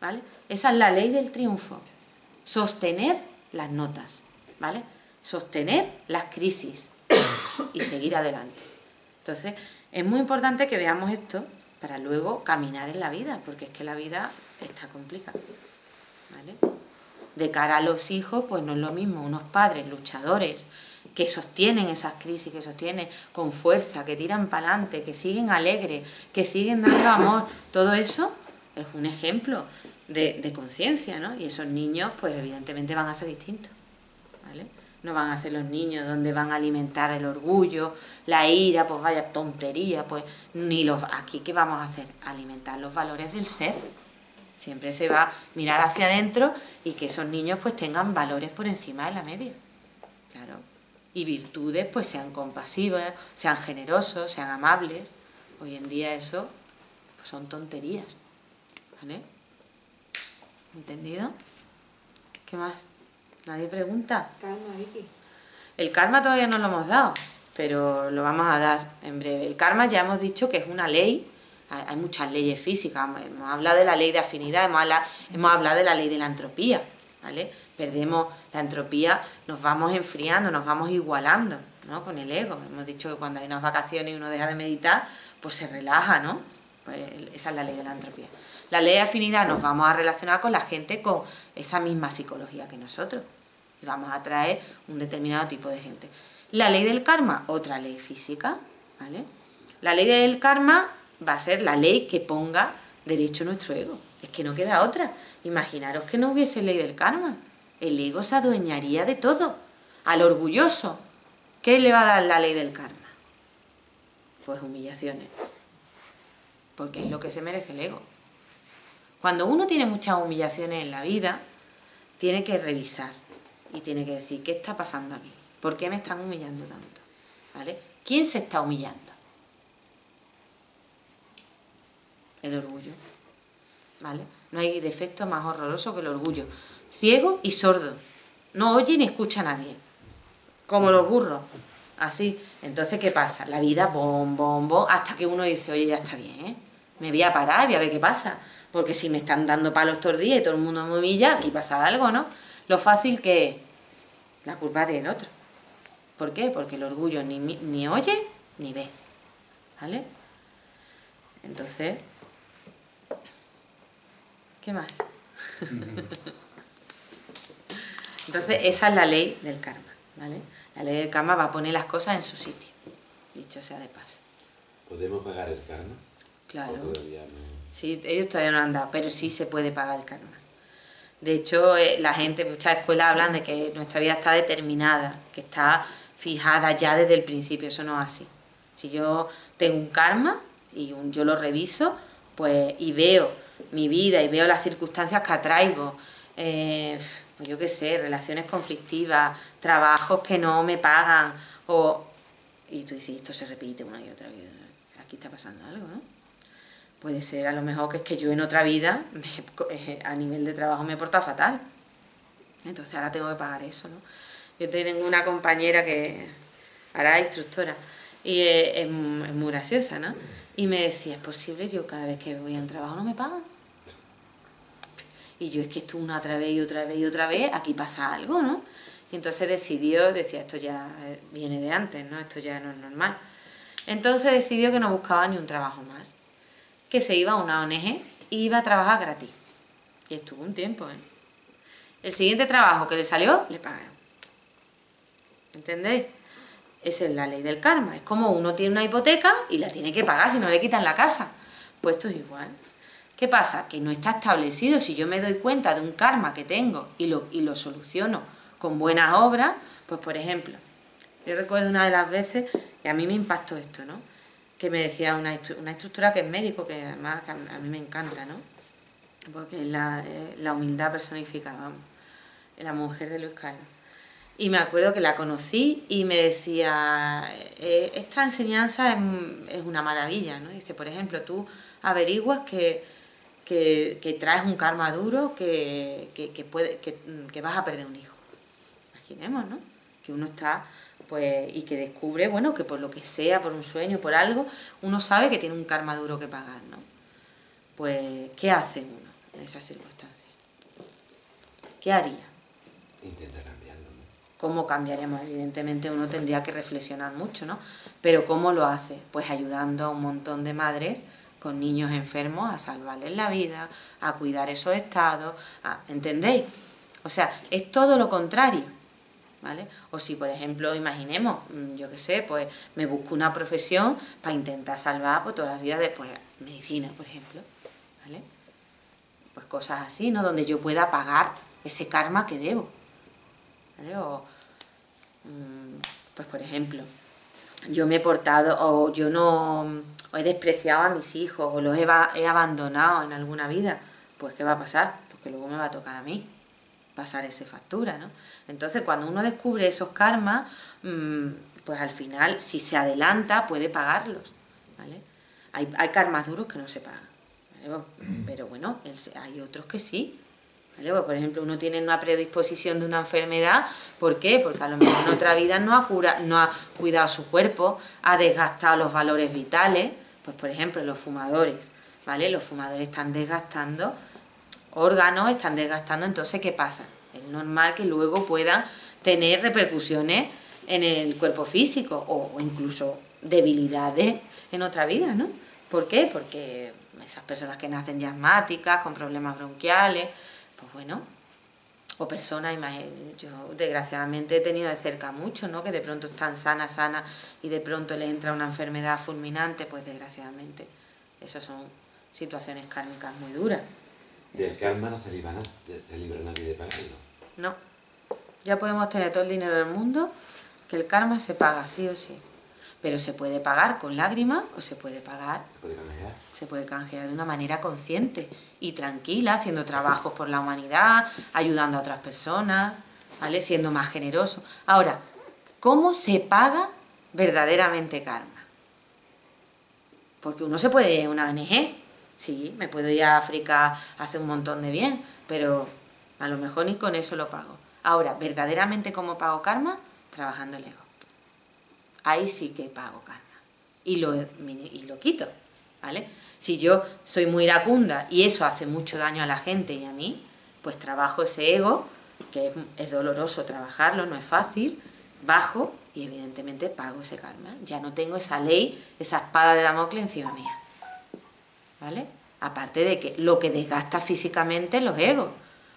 [SPEAKER 1] ¿Vale? Esa es la ley del triunfo. Sostener las notas, ¿vale? Sostener las crisis y seguir adelante. Entonces, es muy importante que veamos esto para luego caminar en la vida, porque es que la vida está complicada, ¿vale? De cara a los hijos, pues no es lo mismo unos padres luchadores que sostienen esas crisis, que sostienen con fuerza, que tiran para adelante, que siguen alegres, que siguen dando amor. Todo eso es un ejemplo de conciencia, ¿no? Y esos niños, pues evidentemente van a ser distintos, ¿vale? No van a ser los niños donde van a alimentar el orgullo, la ira, pues vaya tontería, pues aquí ¿qué vamos a hacer? Alimentar los valores del ser. Siempre se va a mirar hacia adentro y que esos niños pues tengan valores por encima de la media, claro. Y virtudes, pues sean compasivos, sean generosos, sean amables. Hoy en día eso pues son tonterías, ¿vale? ¿Entendido? ¿Qué más? ¿Nadie pregunta?
[SPEAKER 3] Calma, Vicky.
[SPEAKER 1] El karma todavía no lo hemos dado, pero lo vamos a dar en breve. El karma ya hemos dicho que es una ley, hay muchas leyes físicas, hemos hablado de la ley de afinidad, hemos hablado de la ley de la entropía, ¿vale? Perdemos la entropía, nos vamos enfriando, nos vamos igualando, ¿no? Con el ego. Hemos dicho que cuando hay unas vacaciones y uno deja de meditar, pues se relaja, ¿no? Pues esa es la ley de la entropía. La ley de afinidad, nos vamos a relacionar con la gente con esa misma psicología que nosotros. Y vamos a atraer un determinado tipo de gente. La ley del karma, otra ley física, ¿vale? La ley del karma va a ser la ley que ponga derecho nuestro ego. Es que no queda otra. Imaginaros que no hubiese ley del karma. El ego se adueñaría de todo. Al orgulloso, ¿qué le va a dar la ley del karma? Pues humillaciones. Porque es lo que se merece el ego. Cuando uno tiene muchas humillaciones en la vida, tiene que revisar y tiene que decir, ¿qué está pasando aquí? ¿Por qué me están humillando tanto? ¿Vale? ¿Quién se está humillando? El orgullo. ¿Vale? No hay defecto más horroroso que el orgullo. Ciego y sordo. No oye ni escucha a nadie. Como los burros. Así. Entonces, ¿qué pasa? La vida, bom, bom, bom, hasta que uno dice, oye, ya está bien, ¿eh? Me voy a parar, voy a ver qué pasa. Porque si me están dando palos todos los días y todo el mundo me humilla, aquí pasa algo, ¿no? Lo fácil que es, la culpa tiene el otro. ¿Por qué? Porque el orgullo ni oye ni ve. ¿Vale? Entonces, ¿qué más? Entonces, esa es la ley del karma, ¿vale? La ley del karma va a poner las cosas en su sitio, dicho sea de paso.
[SPEAKER 2] ¿Podemos pagar el karma?
[SPEAKER 1] Claro.
[SPEAKER 2] ¿O todavía no?
[SPEAKER 1] Sí, ellos todavía no han dado, pero sí se puede pagar el karma. De hecho, la gente, muchas escuelas hablan de que nuestra vida está determinada, que está fijada ya desde el principio. Eso no es así. Si yo tengo un karma y yo lo reviso, pues y veo mi vida y veo las circunstancias que atraigo, pues yo qué sé, relaciones conflictivas, trabajos que no me pagan, y tú dices, esto se repite una y otra vez, aquí está pasando algo, ¿no? Puede ser a lo mejor que es que yo en otra vida, a nivel de trabajo, me he portado fatal. Entonces ahora tengo que pagar eso, ¿no? Yo tengo una compañera que ahora es instructora y es muy graciosa, ¿no? Y me decía, ¿es posible? Yo cada vez que voy al trabajo no me pagan. Y yo es que esto una otra vez y otra vez y otra vez, aquí pasa algo, ¿no? Y entonces decía, esto ya viene de antes, ¿no? Esto ya no es normal. Entonces decidió que no buscaba ni un trabajo más, que se iba a una ONG y iba a trabajar gratis. Y estuvo un tiempo, ¿eh? El siguiente trabajo que le salió, le pagaron. ¿Entendéis? Esa es la ley del karma. Es como uno tiene una hipoteca y la tiene que pagar si no le quitan la casa. Pues esto es igual. ¿Qué pasa? Que no está establecido. Si yo me doy cuenta de un karma que tengo y lo soluciono con buenas obras, pues por ejemplo, yo recuerdo una de las veces, y a mí me impactó esto, ¿no? Que me decía una instructora que es médico, que además que a mí me encanta, ¿no? Porque es la humildad personificada, vamos, la mujer de Luis Carlos. Y me acuerdo que la conocí y me decía, esta enseñanza es una maravilla, ¿no? Dice, por ejemplo, tú averiguas que traes un karma duro, que vas a perder un hijo. Imaginemos, ¿no? Que uno está, pues, y que descubre, bueno, que por lo que sea, por un sueño, por algo, uno sabe que tiene un karma duro que pagar, ¿no? Pues, ¿qué hace uno en esas circunstancias? ¿Qué haría?
[SPEAKER 2] Intenta cambiarlo, ¿no?
[SPEAKER 1] ¿Cómo cambiaríamos? Evidentemente uno tendría que reflexionar mucho, ¿no? Pero ¿cómo lo hace? Pues ayudando a un montón de madres con niños enfermos a salvarles la vida, a cuidar esos estados, ¿entendéis? O sea, es todo lo contrario, ¿vale? O si, por ejemplo, imaginemos, yo qué sé, pues me busco una profesión para intentar salvar pues, todas las vidas de pues, medicina, por ejemplo, ¿vale? Pues cosas así, ¿no? Donde yo pueda pagar ese karma que debo, ¿vale? O, pues por ejemplo, yo me he portado, o yo no, o he despreciado a mis hijos, o los he abandonado en alguna vida, pues ¿qué va a pasar? Porque luego me va a tocar a mí pasar esa factura, ¿no? Entonces, cuando uno descubre esos karmas, pues al final, si se adelanta, puede pagarlos, ¿vale? Hay karmas duros que no se pagan, ¿vale? Pero bueno, hay otros que sí, ¿vale? Pues, por ejemplo, uno tiene una predisposición de una enfermedad, ¿por qué? Porque a lo mejor en otra vida no ha cuidado su cuerpo, ha desgastado los valores vitales, pues por ejemplo, los fumadores, ¿vale? Los fumadores están desgastando órganos, están desgastando, entonces ¿qué pasa? Es normal que luego puedan tener repercusiones en el cuerpo físico o incluso debilidades en otra vida, ¿no? ¿Por qué? Porque esas personas que nacen ya asmáticas, con problemas bronquiales, pues bueno, o personas, yo desgraciadamente he tenido de cerca muchos, ¿no? Que de pronto están sanas y de pronto les entra una enfermedad fulminante, pues desgraciadamente, esas son situaciones kármicas muy duras.
[SPEAKER 2] Del karma no se libra nadie de pagarlo.
[SPEAKER 1] No. Ya podemos tener todo el dinero del mundo, que el karma se paga sí o sí. Pero se puede pagar con lágrimas o se puede pagar...
[SPEAKER 2] ¿Se puede canjear?
[SPEAKER 1] Se puede canjear de una manera consciente y tranquila, haciendo trabajos por la humanidad, ayudando a otras personas, ¿vale? Siendo más generoso. Ahora, ¿cómo se paga verdaderamente karma? Porque uno se puede ir a una ONG, sí, me puedo ir a África a hacer un montón de bien, pero a lo mejor ni con eso lo pago. Ahora, verdaderamente ¿cómo pago karma? Trabajando el ego. Ahí sí que pago karma. Y lo quito, ¿vale? Si yo soy muy iracunda y eso hace mucho daño a la gente y a mí, pues trabajo ese ego, que es doloroso trabajarlo, no es fácil, bajo y evidentemente pago ese karma. Ya no tengo esa ley, esa espada de Damocles encima mía, ¿vale? Aparte de que lo que desgasta físicamente los egos,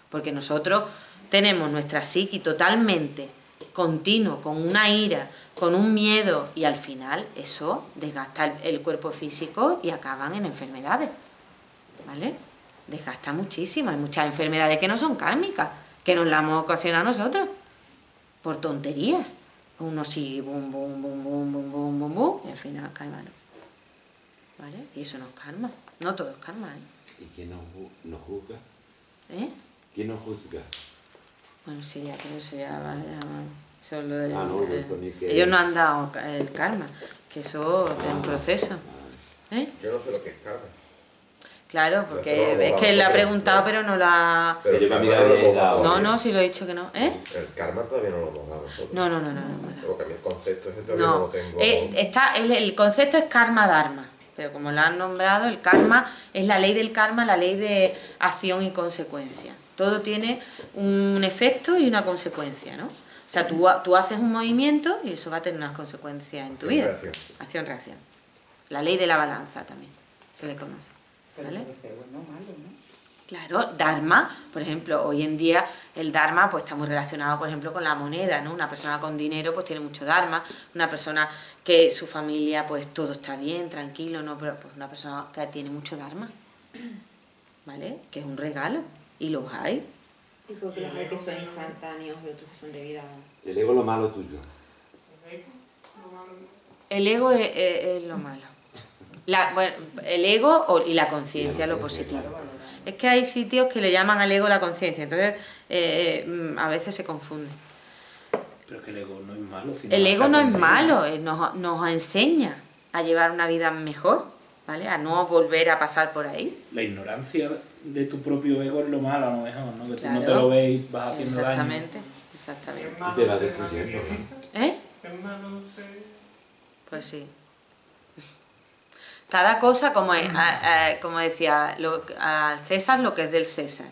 [SPEAKER 1] porque nosotros tenemos nuestra psiqui totalmente continuo, con una ira, con un miedo, y al final eso desgasta el cuerpo físico y acaban en enfermedades, ¿vale? Desgasta muchísimo. Hay muchas enfermedades que no son kármicas, que nos las hemos ocasionado nosotros por tonterías. Uno sigue bum, bum, bum, bum, bum, bum, bum, bum, y al final cae malo, ¿vale? Y eso no es karma, no todo es karma, ¿eh?
[SPEAKER 2] ¿Y quién nos juzga?
[SPEAKER 1] ¿Eh?
[SPEAKER 2] ¿Quién nos juzga?
[SPEAKER 1] Bueno, sí, ya, pero eso ya va, eso es lo del,
[SPEAKER 2] no, yo ponía que...
[SPEAKER 1] ellos no han dado el karma, que eso es un proceso. ¿Eh?
[SPEAKER 6] Yo no sé lo que es karma.
[SPEAKER 1] Claro, porque es que él le ha preguntado, pero no la...
[SPEAKER 6] Pero
[SPEAKER 2] yo
[SPEAKER 6] el
[SPEAKER 2] para mí
[SPEAKER 6] karma
[SPEAKER 2] había
[SPEAKER 6] no lo hemos
[SPEAKER 2] dado.
[SPEAKER 6] dado.
[SPEAKER 1] No, sí lo he dicho que no. ¿Eh?
[SPEAKER 6] El karma todavía no lo hemos dado nosotros.
[SPEAKER 1] No.
[SPEAKER 6] Porque a mí el concepto ese todavía no lo tengo.
[SPEAKER 1] El concepto es karma dharma, pero como lo han nombrado, el karma es la ley del karma, la ley de acción y consecuencia. Todo tiene un efecto y una consecuencia, ¿no? O sea, tú haces un movimiento y eso va a tener unas consecuencias en tu vida.
[SPEAKER 6] Acción-reacción.
[SPEAKER 1] Acción-reacción. La ley de la balanza también se le conoce, ¿vale? Claro, dharma, por ejemplo, hoy en día el dharma pues está muy relacionado, por ejemplo, con la moneda, ¿no? Una persona con dinero pues tiene mucho dharma, una persona que su familia pues todo está bien, tranquilo, ¿no? Pero pues una persona que tiene mucho dharma, ¿vale? Que es un regalo, y los hay.
[SPEAKER 3] Y porque los hay que son instantáneos y otros que son de vida.
[SPEAKER 2] El ego es lo malo tuyo.
[SPEAKER 1] El ego es lo malo. Bueno, el ego y la conciencia, lo positivo. Es que hay sitios que le llaman al ego la conciencia, entonces a veces se confunde.
[SPEAKER 5] Pero es que el ego no es malo.
[SPEAKER 1] El ego no es malo, nos enseña a llevar una vida mejor, ¿vale? A no volver a pasar por ahí.
[SPEAKER 5] La ignorancia de tu propio ego es lo malo, a lo mejor, ¿no? Que
[SPEAKER 1] Claro.
[SPEAKER 5] tú no te lo ves y vas haciendo
[SPEAKER 1] Exactamente,
[SPEAKER 5] daño.
[SPEAKER 1] exactamente.
[SPEAKER 2] Y te vas destruyendo, ¿no?
[SPEAKER 1] ¿Eh? Pues sí. Cada cosa, como decía, al César lo que es del César.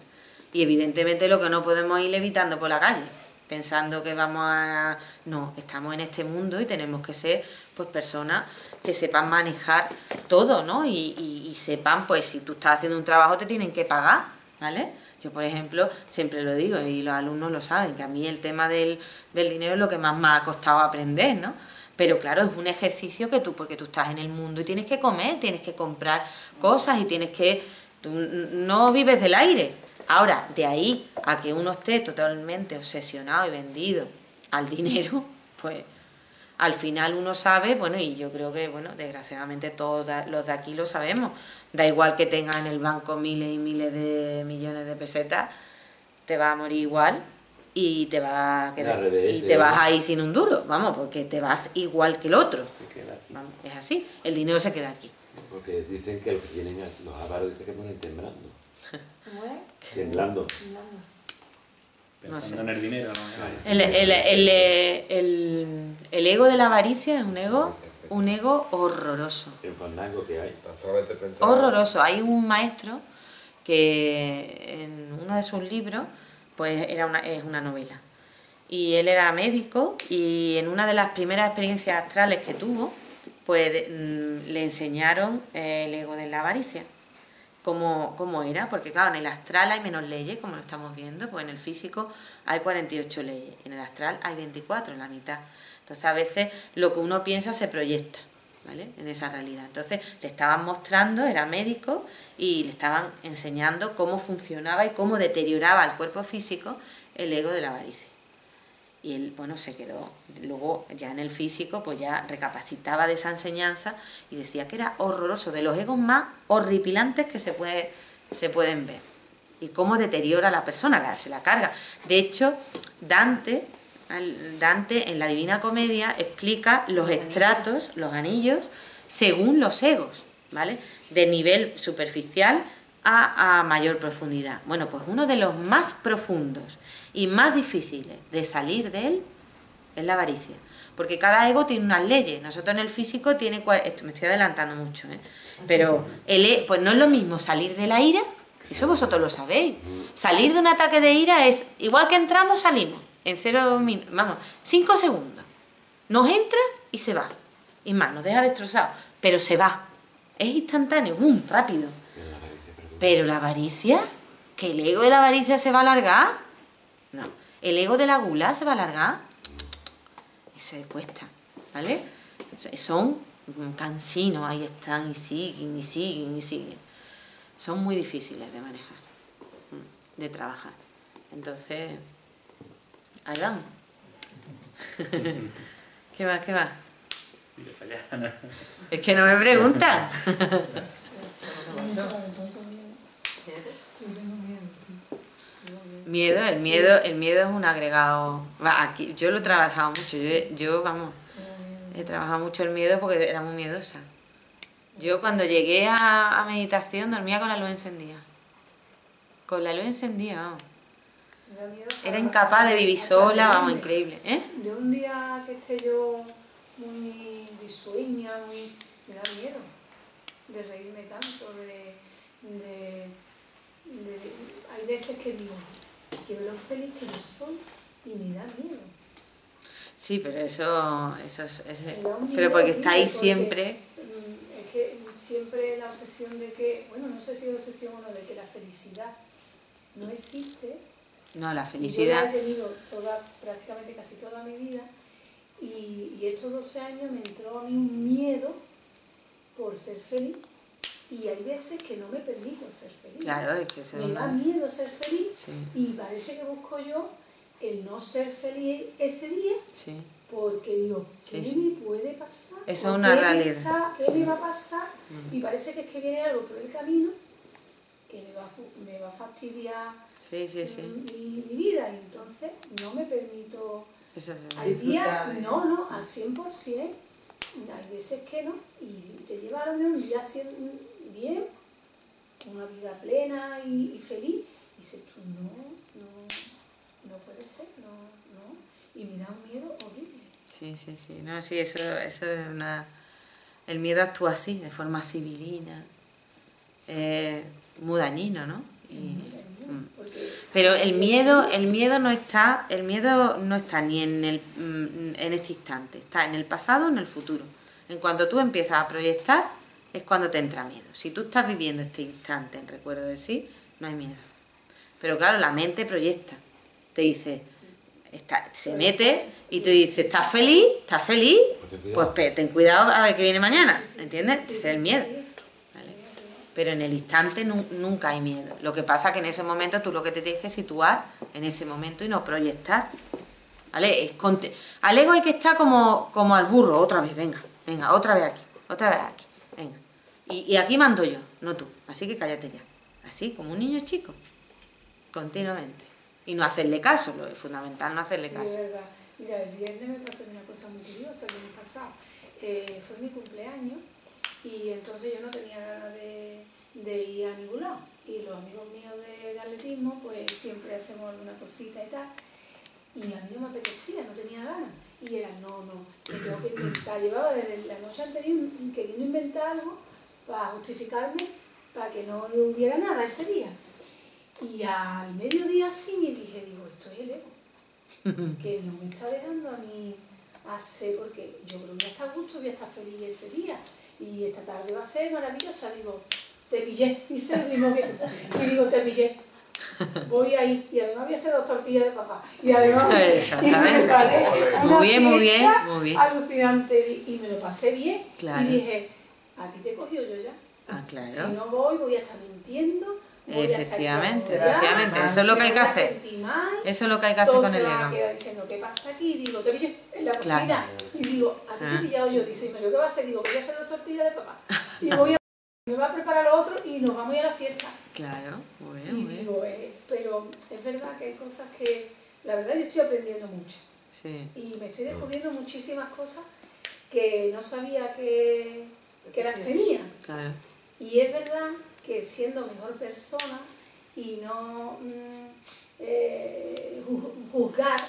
[SPEAKER 1] Y evidentemente lo que no podemos ir levitando por la calle, pensando que vamos a... No, estamos en este mundo y tenemos que ser pues personas que sepan manejar todo, ¿no? Y sepan, pues si tú estás haciendo un trabajo te tienen que pagar, ¿vale? Yo, por ejemplo, siempre lo digo y los alumnos lo saben, que a mí el tema del dinero es lo que más me ha costado aprender, ¿no? Pero claro, es un ejercicio que porque tú estás en el mundo y tienes que comer, tienes que comprar cosas y tienes que... Tú no vives del aire. Ahora, de ahí a que uno esté totalmente obsesionado y vendido al dinero, pues al final uno sabe, bueno, y yo creo que, bueno, desgraciadamente todos los de aquí lo sabemos, da igual que tengan en el banco miles y miles de millones de pesetas, te vas a morir igual y te vas a quedar,
[SPEAKER 2] Al revés,
[SPEAKER 1] y te vas a ir sin un duro, vamos, porque te vas igual que el otro.
[SPEAKER 5] Se queda aquí.
[SPEAKER 1] Vamos, es así, el dinero se queda aquí.
[SPEAKER 2] Porque dicen que los que tienen los avaros dicen que ponen temblando.
[SPEAKER 3] ¿Cómo es?
[SPEAKER 2] Temblando.
[SPEAKER 5] Pensando
[SPEAKER 1] sé.
[SPEAKER 5] en el dinero, ¿no?
[SPEAKER 1] El ego de la avaricia es un ego horroroso.
[SPEAKER 2] El fandango que hay.
[SPEAKER 6] Tan solamente pensar.
[SPEAKER 1] Horroroso. Hay un maestro que en uno de sus libros, pues es una novela. Y él era médico y en una de las primeras experiencias astrales que tuvo, pues le enseñaron el ego de la avaricia. Cómo era, porque claro, en el astral hay menos leyes, como lo estamos viendo, pues en el físico hay 48 leyes, en el astral hay 24, en la mitad. Entonces a veces lo que uno piensa se proyecta, ¿vale?, en esa realidad. Entonces le estaban mostrando, era médico, y le estaban enseñando cómo funcionaba y cómo deterioraba el cuerpo físico el ego de la avaricia. Y él, bueno, se quedó, luego ya en el físico, pues ya recapacitaba de esa enseñanza y decía que era horroroso, de los egos más horripilantes que se pueden ver. Y cómo deteriora a la persona, se la carga. De hecho, Dante en la Divina Comedia explica los estratos, los anillos, según los egos, ¿vale? De nivel superficial a mayor profundidad. Bueno, pues uno de los más profundos y más difíciles de salir de él es la avaricia, porque cada ego tiene unas leyes. Nosotros en el físico esto me estoy adelantando mucho, pero pues no es lo mismo salir de la ira, eso vosotros lo sabéis. Salir de un ataque de ira es igual que entramos, salimos en 5 segundos. Nos entra y se va, y más, nos deja destrozados, pero se va, es instantáneo, ¡bum!, rápido. Pero la avaricia, que el ego de la avaricia se va a alargar. No, el ego de la gula se va a alargar. Ese cuesta, ¿vale? Son cansinos, ahí están, y siguen, y siguen, y siguen. Son muy difíciles de manejar, de trabajar. Entonces, ahí vamos. ¿Qué más, qué más?
[SPEAKER 5] Mira para allá.
[SPEAKER 1] Es que no me preguntan. El miedo es un agregado. Aquí, yo lo he trabajado mucho. He trabajado mucho el miedo porque era muy miedosa. Yo cuando llegué a meditación dormía con la luz encendida. Con la luz encendida, vamos. Era incapaz de vivir sola, vamos, increíble.
[SPEAKER 4] Yo un día que esté yo muy risueña, me da miedo de reírme tanto, hay veces que digo, quiero lo feliz que yo soy y me da miedo.
[SPEAKER 1] Sí, pero eso es
[SPEAKER 4] Me da un miedo
[SPEAKER 1] pero porque está ahí
[SPEAKER 4] horrible,
[SPEAKER 1] siempre.
[SPEAKER 4] Es que siempre la obsesión de que, bueno, no sé si es obsesión o no, de que la felicidad no existe.
[SPEAKER 1] No, la
[SPEAKER 4] Yo
[SPEAKER 1] felicidad.
[SPEAKER 4] la he tenido prácticamente casi toda mi vida y estos 12 años me entró a mí un miedo por ser feliz y hay veces que no me permito ser feliz.
[SPEAKER 1] Claro, es que eso
[SPEAKER 4] me da miedo ser feliz
[SPEAKER 1] Sí.
[SPEAKER 4] y parece que busco yo el no ser feliz ese día
[SPEAKER 1] Sí.
[SPEAKER 4] porque digo, ¿qué
[SPEAKER 1] Sí.
[SPEAKER 4] me puede pasar?
[SPEAKER 1] Eso es
[SPEAKER 4] ¿O
[SPEAKER 1] una
[SPEAKER 4] qué
[SPEAKER 1] realidad.
[SPEAKER 4] ¿Qué me va a pasar? Y parece que es que viene algo por el camino que me va a fastidiar
[SPEAKER 1] Sí.
[SPEAKER 4] mi vida y entonces no me permito
[SPEAKER 1] Eso es
[SPEAKER 4] al día, no, al 100%, hay veces que no, y te lleva a lo mejor un día bien, una vida plena y feliz, y dices tú, no puede ser, no, y me da un miedo horrible.
[SPEAKER 1] Sí. No, sí, eso es una. El miedo actúa así, de forma sibilina, muy dañino, ¿no? Pero el miedo no está ni en este instante, está en el pasado o en el futuro. En cuanto tú empiezas a proyectar, es cuando te entra miedo. Si tú estás viviendo este instante en recuerdo de sí, no hay miedo. Pero claro, la mente proyecta, te dice, se mete y te dice, ¿estás feliz? Pues ten cuidado a ver qué viene mañana, ¿entiendes? Ese es el miedo. Pero en el instante nunca hay miedo. Lo que pasa es que en ese momento tú lo que te tienes que situar en ese momento y no proyectar. ¿Vale? Al ego hay que estar como al burro, otra vez, venga, otra vez aquí, venga. Y aquí mando yo, no tú. Así que cállate ya. Así, como un niño chico, continuamente. y no hacerle caso, lo es fundamental no hacerle
[SPEAKER 4] Sí,
[SPEAKER 1] caso.
[SPEAKER 4] es verdad. Mira, el viernes me pasó una cosa muy curiosa el viernes pasado. Fue mi cumpleaños y entonces yo no tenía ganas de ir a ningún lado. Y los amigos míos de atletismo, pues siempre hacemos alguna cosita y tal. Y a mí no me apetecía, no tenía ganas. Y era, no, me tengo que inventar. Llevaba desde la noche anterior queriendo inventar algo para justificarme, para que no hubiera nada ese día. Y al mediodía sí me dije, esto es el ego, que no me está dejando a mí hacer, porque yo creo que voy a estar a gusto, voy a estar feliz ese día. Y esta tarde va a ser maravillosa. Digo, te pillé, hice el mismo que tú. Y digo, te pillé. Voy a ir, y además voy a hacer 2 tortillas de papá. Y además,
[SPEAKER 1] exactamente. Muy bien.
[SPEAKER 4] Alucinante. Y me lo pasé bien.
[SPEAKER 1] Claro.
[SPEAKER 4] Y dije, a ti te cogió yo ya.
[SPEAKER 1] Ah, claro.
[SPEAKER 4] Si no voy a estar mintiendo.
[SPEAKER 1] Efectivamente. Eso es lo que hay que hacer. Eso es lo que hay que hacer con el ego.
[SPEAKER 4] Queda diciendo, ¿qué pasa aquí? Digo, te pillé en la cocina.
[SPEAKER 1] Claro.
[SPEAKER 4] Y digo, a ti te he pillado yo. Dice, ¿y qué va a hacer? Digo, voy a hacer 2 tortillas de papá. Y me va a preparar lo otro y nos vamos a ir a la fiesta.
[SPEAKER 1] Claro, muy bien,
[SPEAKER 4] Y
[SPEAKER 1] muy bien.
[SPEAKER 4] digo, pero es verdad que hay cosas que, la verdad, yo estoy aprendiendo mucho.
[SPEAKER 1] Sí.
[SPEAKER 4] Y me estoy descubriendo muchísimas cosas que no sabía que las tenía.
[SPEAKER 1] Claro.
[SPEAKER 4] Y es verdad que siendo mejor persona y no juzgar,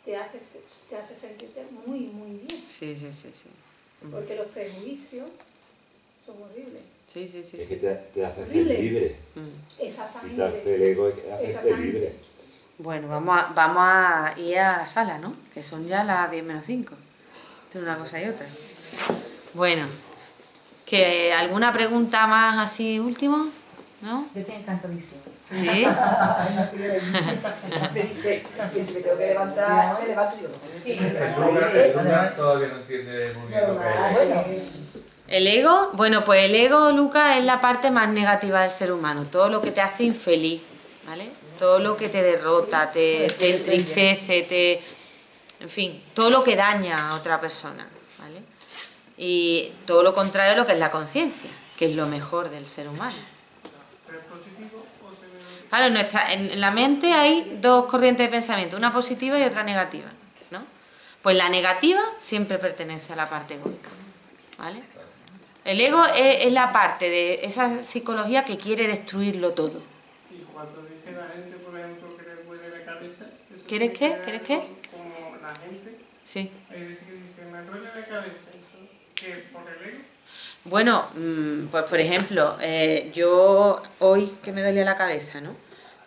[SPEAKER 4] te hace sentirte muy, muy bien.
[SPEAKER 1] Sí.
[SPEAKER 4] Porque los prejuicios son horribles.
[SPEAKER 1] Sí.
[SPEAKER 2] Es que te hace ser
[SPEAKER 4] Horrible.
[SPEAKER 2] libre.
[SPEAKER 4] Exactamente.
[SPEAKER 2] Quitarte el ego y hacerte libre.
[SPEAKER 1] Bueno, vamos a ir a la sala, ¿no? Que son ya las 10 menos 5. De una cosa y otra. Bueno, ¿que alguna pregunta más así último? ¿No?
[SPEAKER 7] Yo estoy encantadísima.
[SPEAKER 1] ¿Sí?
[SPEAKER 8] Me dice que si me tengo que levantar, me levanto y digo, no sé.
[SPEAKER 7] Sí.
[SPEAKER 9] Luca todavía no entiende muy bien lo que es.
[SPEAKER 1] El ego, bueno, pues el ego, Luca, es la parte más negativa del ser humano. Todo lo que te hace infeliz, ¿vale? Todo lo que te derrota, te entristece, en fin, todo lo que daña a otra persona, ¿vale? Y todo lo contrario a lo que es la conciencia, que es lo mejor del ser humano.
[SPEAKER 9] ¿Pero es positivo o se ve?
[SPEAKER 1] Claro, en la mente hay 2 corrientes de pensamiento, una positiva y otra negativa, ¿no? Pues la negativa siempre pertenece a la parte egoica, ¿vale? El ego es la parte de esa psicología que quiere destruirlo todo.
[SPEAKER 9] Y cuando dice la gente, por ejemplo, que le duele la cabeza...
[SPEAKER 1] ¿Quieres qué? ¿Quieres qué?
[SPEAKER 9] Como la gente,
[SPEAKER 1] Sí.
[SPEAKER 9] hay veces que dice, me duele la cabeza, ¿eso qué es por el ego?
[SPEAKER 1] Bueno, pues por ejemplo, yo hoy que me dolía la cabeza, ¿no?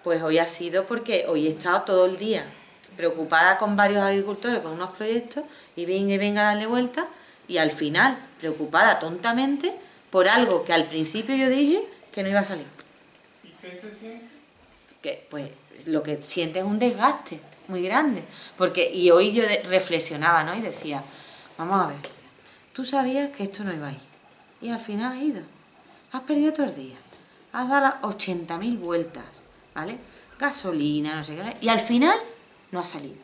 [SPEAKER 1] Pues hoy ha sido porque hoy he estado todo el día preocupada con varios agricultores, con unos proyectos, y venga a darle vuelta, y al final preocupada tontamente por algo que al principio yo dije que no iba a salir.
[SPEAKER 9] ¿Y qué se siente?
[SPEAKER 1] Que pues lo que siente es un desgaste muy grande. Y hoy yo reflexionaba, ¿no? Y decía, vamos a ver, tú sabías que esto no iba a ir. Y al final has ido. Has perdido todo el día. Has dado las 80.000 vueltas, ¿vale? Gasolina, no sé qué. Y al final no ha salido.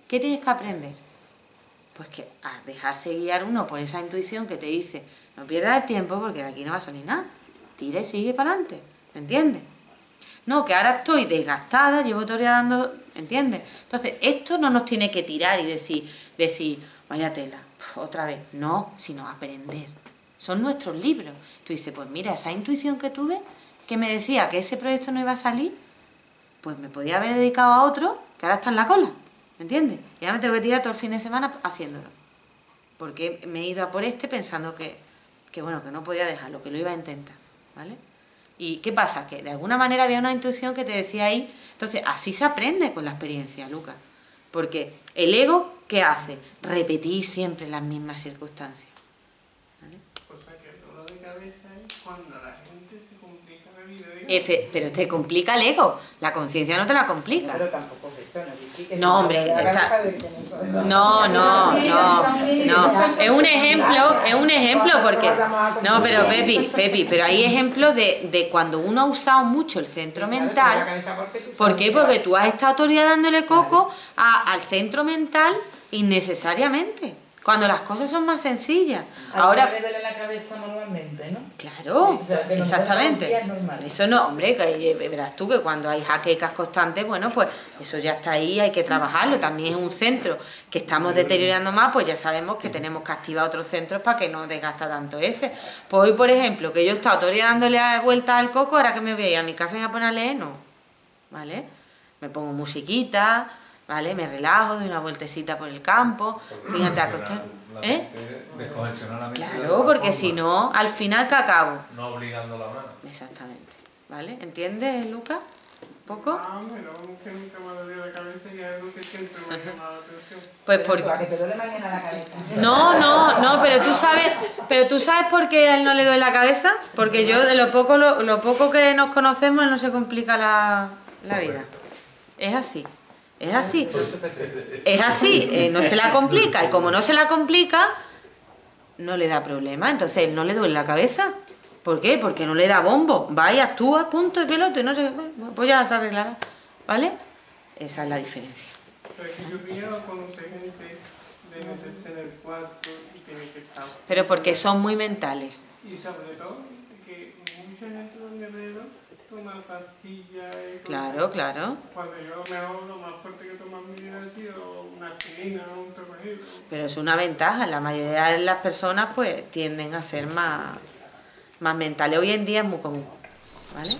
[SPEAKER 1] ¿Qué tienes que aprender? Pues que a dejarse guiar uno por esa intuición que te dice, no pierdas el tiempo porque de aquí no va a salir nada. Tira y sigue para adelante. ¿Me entiendes? No, que ahora estoy desgastada, llevo todo el día dando... ¿Entiendes? Entonces, esto no nos tiene que tirar y decir vaya tela, otra vez. No, sino aprender. Son nuestros libros. Tú dices, pues mira, esa intuición que tuve, que me decía que ese proyecto no iba a salir, pues me podía haber dedicado a otro, que ahora está en la cola. ¿Me entiendes? Y ahora me tengo que tirar todo el fin de semana haciéndolo. Porque me he ido a por este pensando que bueno, que no podía dejarlo, que lo iba a intentar. ¿Vale? ¿Y qué pasa? Que de alguna manera había una intuición que te decía ahí. Entonces, así se aprende con la experiencia, Lucas. Porque el ego, ¿qué hace? Repetir siempre las mismas circunstancias. ¿Vale?
[SPEAKER 9] O sea que el dolor de cabeza es cuando la gente se complica la vida.
[SPEAKER 1] Pero te complica el ego. La conciencia no te la complica.
[SPEAKER 8] Pero tampoco es esto, no.
[SPEAKER 1] No, hombre, no. Es un ejemplo porque... No, pero Pepi, pero hay ejemplos de cuando uno ha usado mucho el centro mental. ¿Por qué? Porque tú has estado todo el día dándole coco al centro mental innecesariamente. Cuando las cosas son más sencillas.
[SPEAKER 7] Ahora
[SPEAKER 1] Ahora,
[SPEAKER 7] le duele la cabeza normalmente, ¿no?
[SPEAKER 1] claro,
[SPEAKER 7] O sea, que nos
[SPEAKER 1] exactamente.
[SPEAKER 7] duele un día normal.
[SPEAKER 1] Eso no, hombre, que verás tú que cuando hay jaquecas constantes, bueno, pues eso ya está ahí, hay que trabajarlo. También es un centro que estamos deteriorando más, pues ya sabemos que tenemos que activar otros centros para que no desgasta tanto ese. Pues hoy, por ejemplo, que yo he estado todo el día dándole vuelta al coco, ahora que me voy a ir a mi casa y me voy a poner a leer, no. ¿Vale? Me pongo musiquita, ¿vale? Me relajo, doy una vueltecita por el campo, fíjate, acostar. ¿Eh?
[SPEAKER 10] Descongestionar la mente.
[SPEAKER 1] Claro, porque si no, al final, ¿qué acabo?
[SPEAKER 10] No obligando la mano.
[SPEAKER 1] Exactamente. ¿Vale? ¿Entiendes, Lucas? ¿Un poco?
[SPEAKER 9] Bueno, que nunca me ha dolido la cabeza y es algo que siempre me ha llamado la atención.
[SPEAKER 1] Pues
[SPEAKER 8] ¿A
[SPEAKER 1] porque...
[SPEAKER 8] que te duele mañana la cabeza?
[SPEAKER 1] No, pero tú sabes por qué a él no le duele la cabeza, porque yo de lo poco que nos conocemos, él no se complica la vida. Es así. Es así. Es así, no se la complica. Y como no se la complica, no le da problema. Entonces, él no le duele la cabeza. ¿Por qué? Porque no le da bombo. Va y actúa, punto, y pelota, y no sé, pues ya se arreglará. ¿Vale? Esa es la diferencia.
[SPEAKER 9] Pero es que yo quiero conocer gente de meterse en el cuarto y tener que estar.
[SPEAKER 1] Pero porque son muy mentales.
[SPEAKER 9] Y sobre todo, que mucha gente de mi alrededor toma pastillas y cosas.
[SPEAKER 1] Claro.
[SPEAKER 9] Cuando yo mejor lo más fuerte que he tomado en mi vida ha sido una aspirina o un torrejito.
[SPEAKER 1] Pero es una ventaja. La mayoría de las personas pues tienden a ser más mentales. Hoy en día es muy común. ¿Vale?